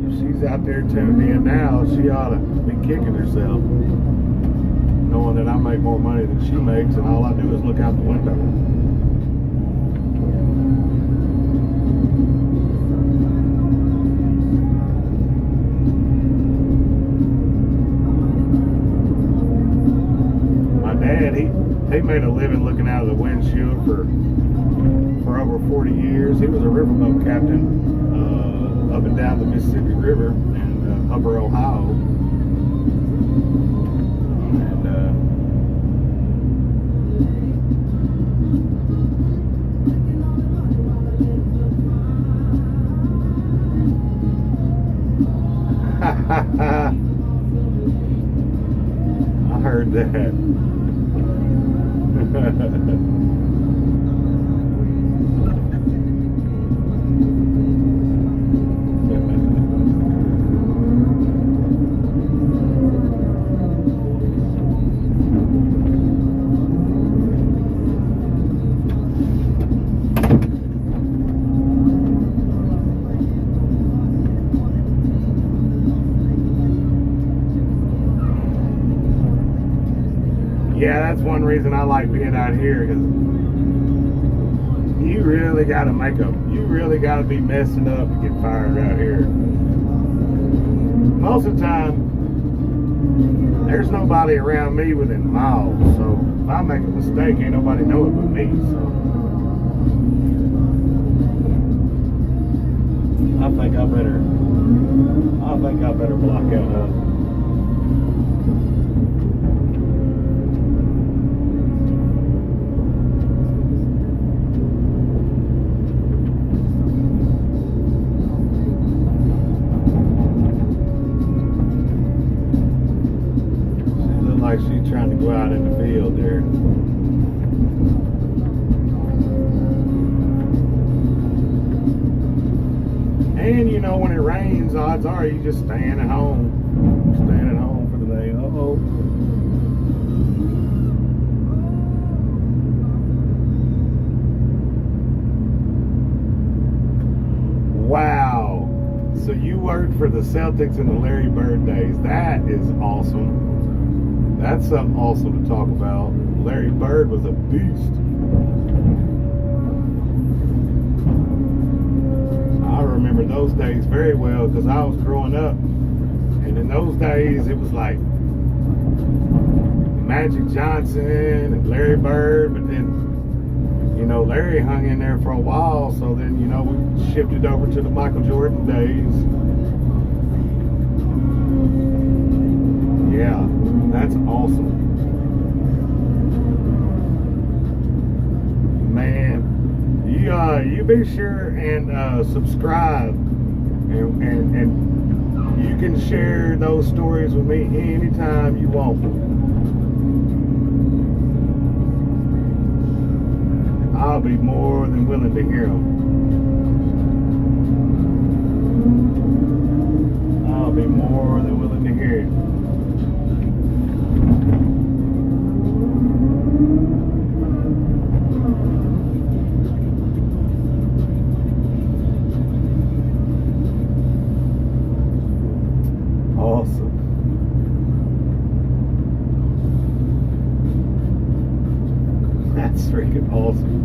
if she's out there tuned in now, she ought to be kicking herself, knowing that I make more money than she makes, and all I do is look out the window. My dad, he made a living looking out of the windshield for over 40 years. He was a riverboat captain up and down the Mississippi River in Upper Ohio. I heard that. Yeah, that's one reason I like being out here, because you really got to you really got to be messing up to get fired out here. Most of the time, there's nobody around me within miles, so if I make a mistake, ain't nobody know it but me, so I think I better block out up. Like she's trying to go out in the field there. And you know, when it rains, odds are you just staying at home. Staying at home for the day. Uh-oh. Wow. So you worked for the Celtics in the Larry Bird days. That is awesome. That's something awesome to talk about. Larry Bird was a beast. I remember those days very well because I was growing up. And in those days, it was like Magic Johnson and Larry Bird. But then, you know, Larry hung in there for a while. So then, you know, we shifted over to the Michael Jordan days. Yeah. That's awesome. Man, you be sure and subscribe, and you can share those stories with me anytime you want. I'll be more than willing to hear them. I'll be more than willing to hear it. Awesome. That's freaking awesome.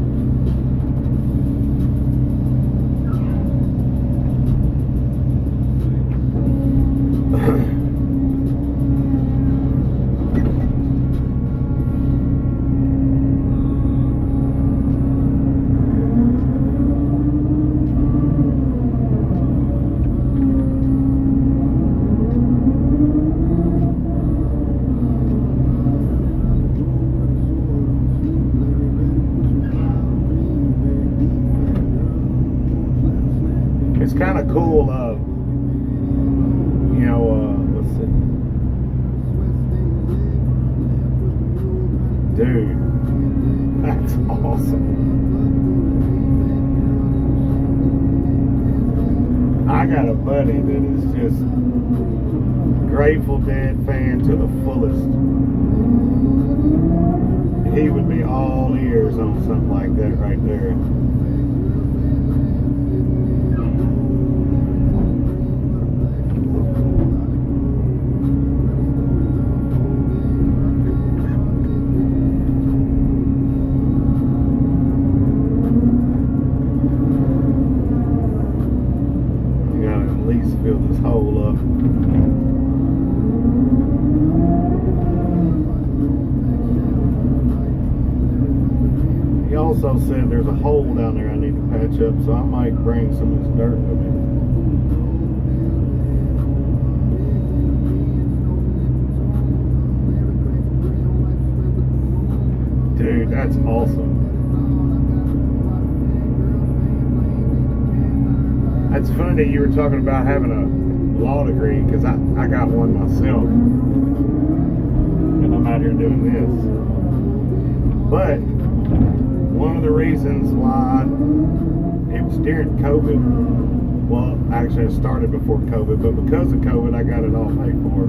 It's kind of cool, you know, what's it? Dude, that's awesome. I got a buddy that is just Grateful Dead fan to the fullest. He would be all ears on something like that right there. Fill this hole up. He also said there's a hole down there I need to patch up, so I might bring some of this dirt with me. Dude, that's awesome. That's funny you were talking about having a law degree, because I got one myself, and I'm out here doing this. But one of the reasons why it was during COVID, well, actually it started before COVID, but because of COVID I got it all paid for.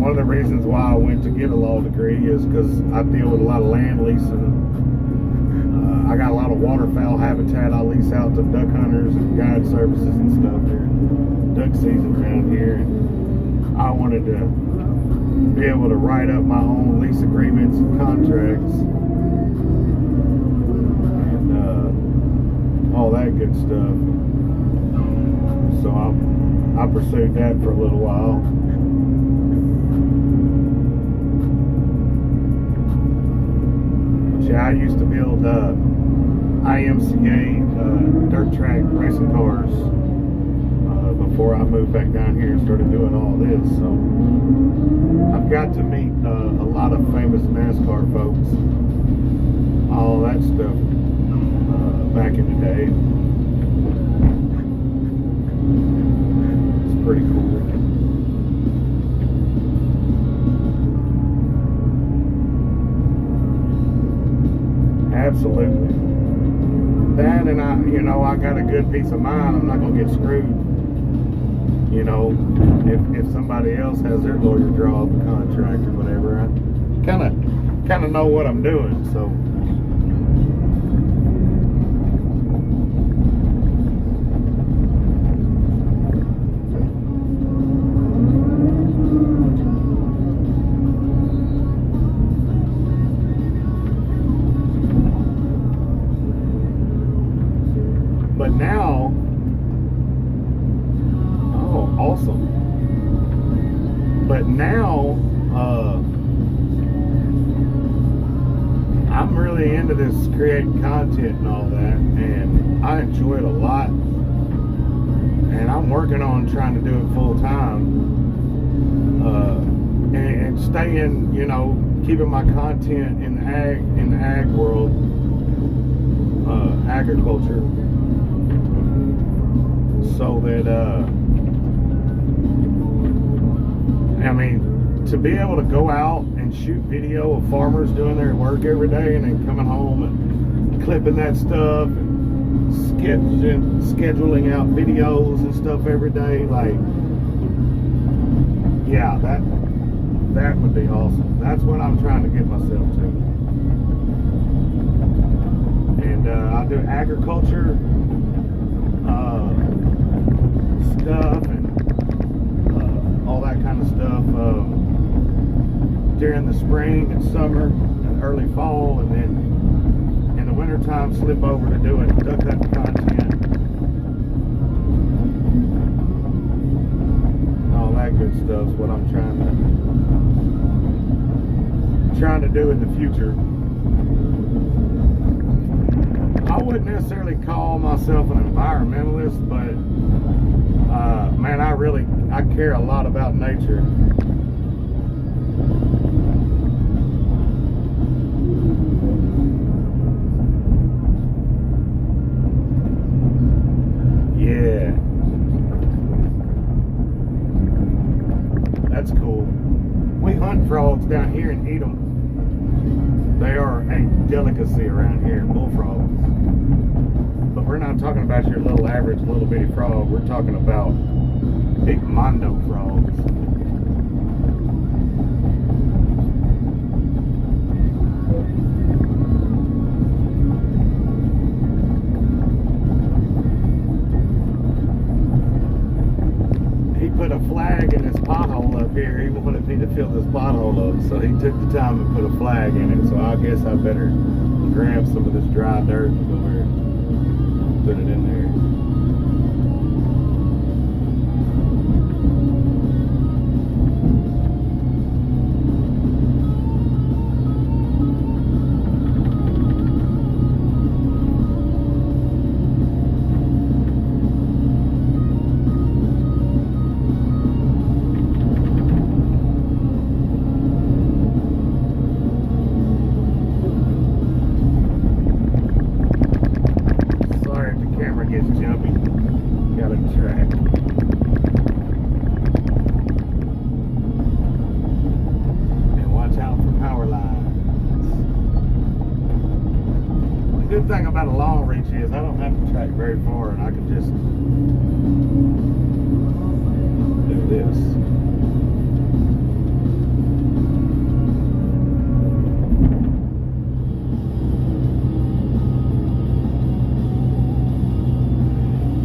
One of the reasons why I went to get a law degree is because I deal with a lot of land leasing. I got a lot of waterfowl habitat I lease out to duck hunters and guide services and stuff here. Duck season around here. And I wanted to be able to write up my own lease agreements and contracts and all that good stuff. So I pursued that for a little while. But yeah, I used to build IMCA dirt track racing cars before I moved back down here and started doing all this. So I've got to meet a lot of famous NASCAR folks, all that stuff back in the day. It's pretty cool. Absolutely. That, and I got a good peace of mind. I'm not gonna get screwed. You know, if somebody else has their lawyer draw up a contract or whatever, I kind of know what I'm doing. So. But now, oh, awesome. But now, I'm really into this creating content and all that, and I enjoy it a lot. And I'm working on trying to do it full time, and staying, keeping my content in the ag world, agriculture. So that to be able to go out and shoot video of farmers doing their work every day and then coming home and clipping that stuff and scheduling out videos and stuff every day, like, yeah, that would be awesome. That's what I'm trying to get myself to. And I do agriculture stuff and all that kind of stuff during the spring and summer and early fall, and then in the wintertime slip over to doing duck hunting content and all that good stuff is what I'm trying to do in the future. I wouldn't necessarily call myself an environmentalist, but man, I care a lot about nature. Yeah, that's cool. We hunt frogs down here and eat them. They are a delicacy around here, bullfrogs. But we're not talking about your little average little bitty frog. We're talking about big mondo frogs. He put a flag in this pothole up here. He wanted me to fill this pothole up, so he took the time to put a flag in it. So I guess I better grab some of this dry dirt and go over and put it in there. Good thing about a long reach is I don't have to track very far, and I can just do this.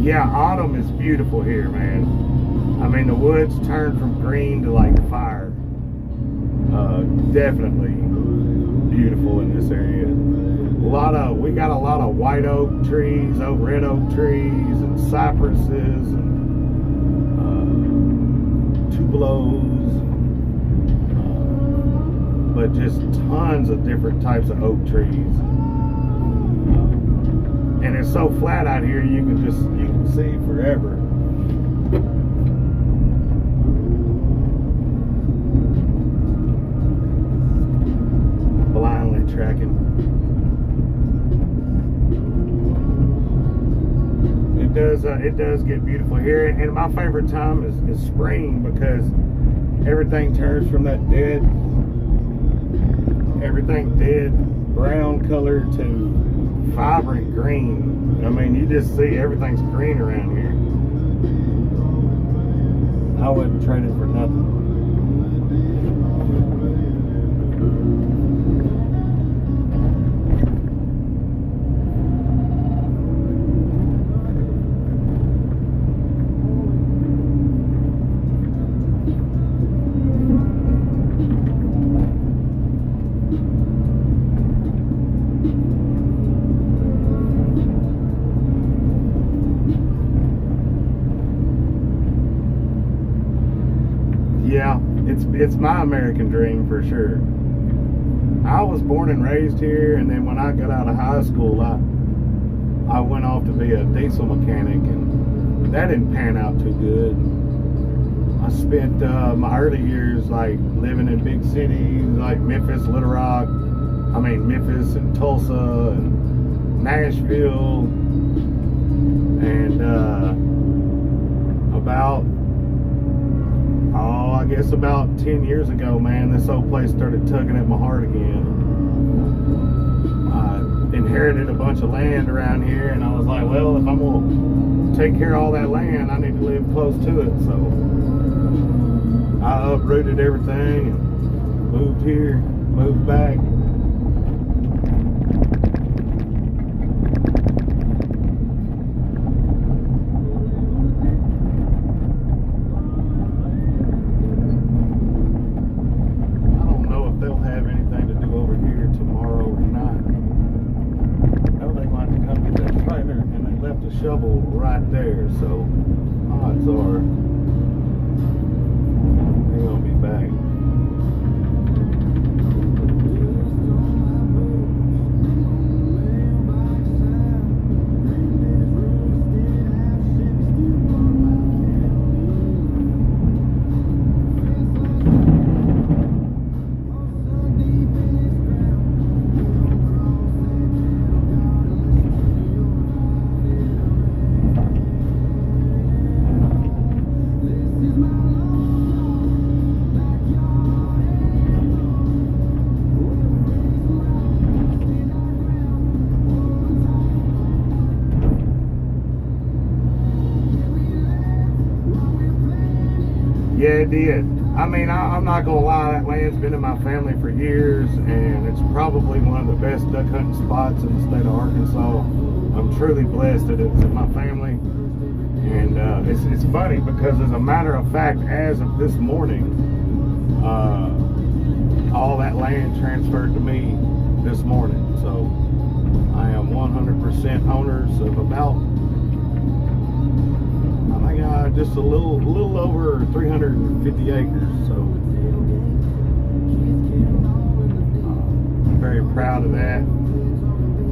Yeah, autumn is beautiful here, man. I mean, the woods turn from green to like fire. Definitely beautiful in this area. We got a lot of white oak trees, red oak trees, and cypresses, and tubelos, but just tons of different types of oak trees. And it's so flat out here, you can see forever. Blindly tracking. It does get beautiful here, and my favorite time is spring, because everything turns from that dead brown color to vibrant green. I mean, you just see everything's green around here. I wouldn't trade it for nothing. Yeah, it's my American dream for sure. I was born and raised here, and then when I got out of high school, I went off to be a diesel mechanic, and that didn't pan out too good. I spent my early years like living in big cities like Memphis and Tulsa and Nashville, and about guess about 10 years ago, man, this old place started tugging at my heart again. I inherited a bunch of land around here, and I was like, well, if I'm going to take care of all that land, I need to live close to it. So I uprooted everything and moved here, moved back. Shovel right there, so odds are they're gonna be back. Yeah, it did. I mean, I'm not gonna lie, that land's been in my family for years, and it's probably one of the best duck hunting spots in the state of Arkansas. I'm truly blessed that it's in my family. And it's funny because, as a matter of fact, as of this morning, all that land transferred to me this morning. So I am 100% owners of about, just a little over 350 acres. So I'm very proud of that.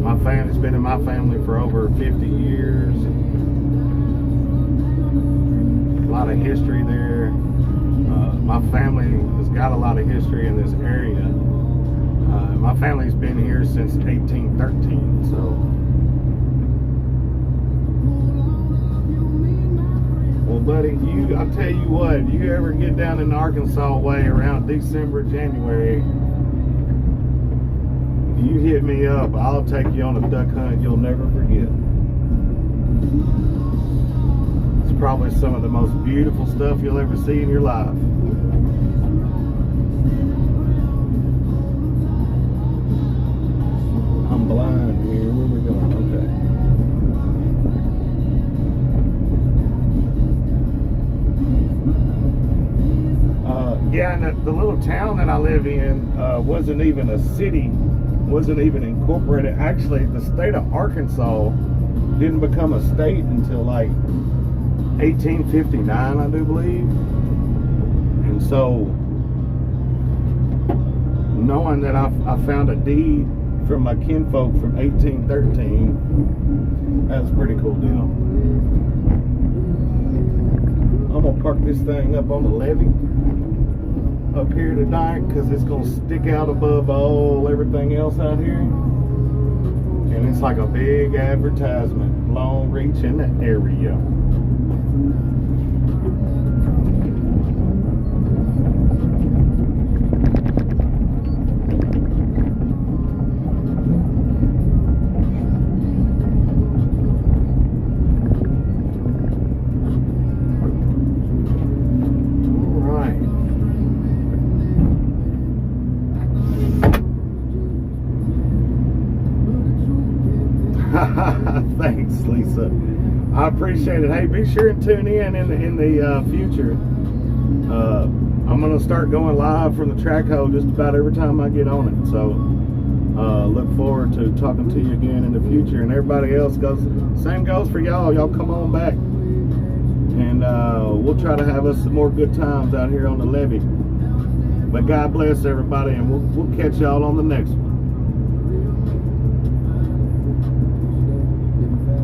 My family's been in my family for over 50 years. A lot of history there. My family has got a lot of history in this area. My family's been here since 1813. So. Well, buddy, I'll tell you what, you ever get down in the Arkansas way around December, January, you hit me up. I'll take you on a duck hunt you'll never forget. It's probably some of the most beautiful stuff you'll ever see in your life. I'm blind here. Where we going? Okay. Yeah, and the little town that I live in wasn't even a city, wasn't even incorporated. Actually, the state of Arkansas didn't become a state until like 1859, I do believe. And so, knowing that I found a deed from my kinfolk from 1813, that was a pretty cool deal. I'm gonna park this thing up on the levee up here tonight because it's gonna stick out above everything else out here, and it's like a big advertisement, Long Reach in the area. Thanks, Lisa. I appreciate it. Hey, be sure and tune in the future. I'm gonna start going live from the track hole just about every time I get on it. So look forward to talking to you again in the future. And everybody else same goes for y'all. Y'all come on back, and we'll try to have us some more good times out here on the levee. But God bless everybody, and we'll catch y'all on the next one.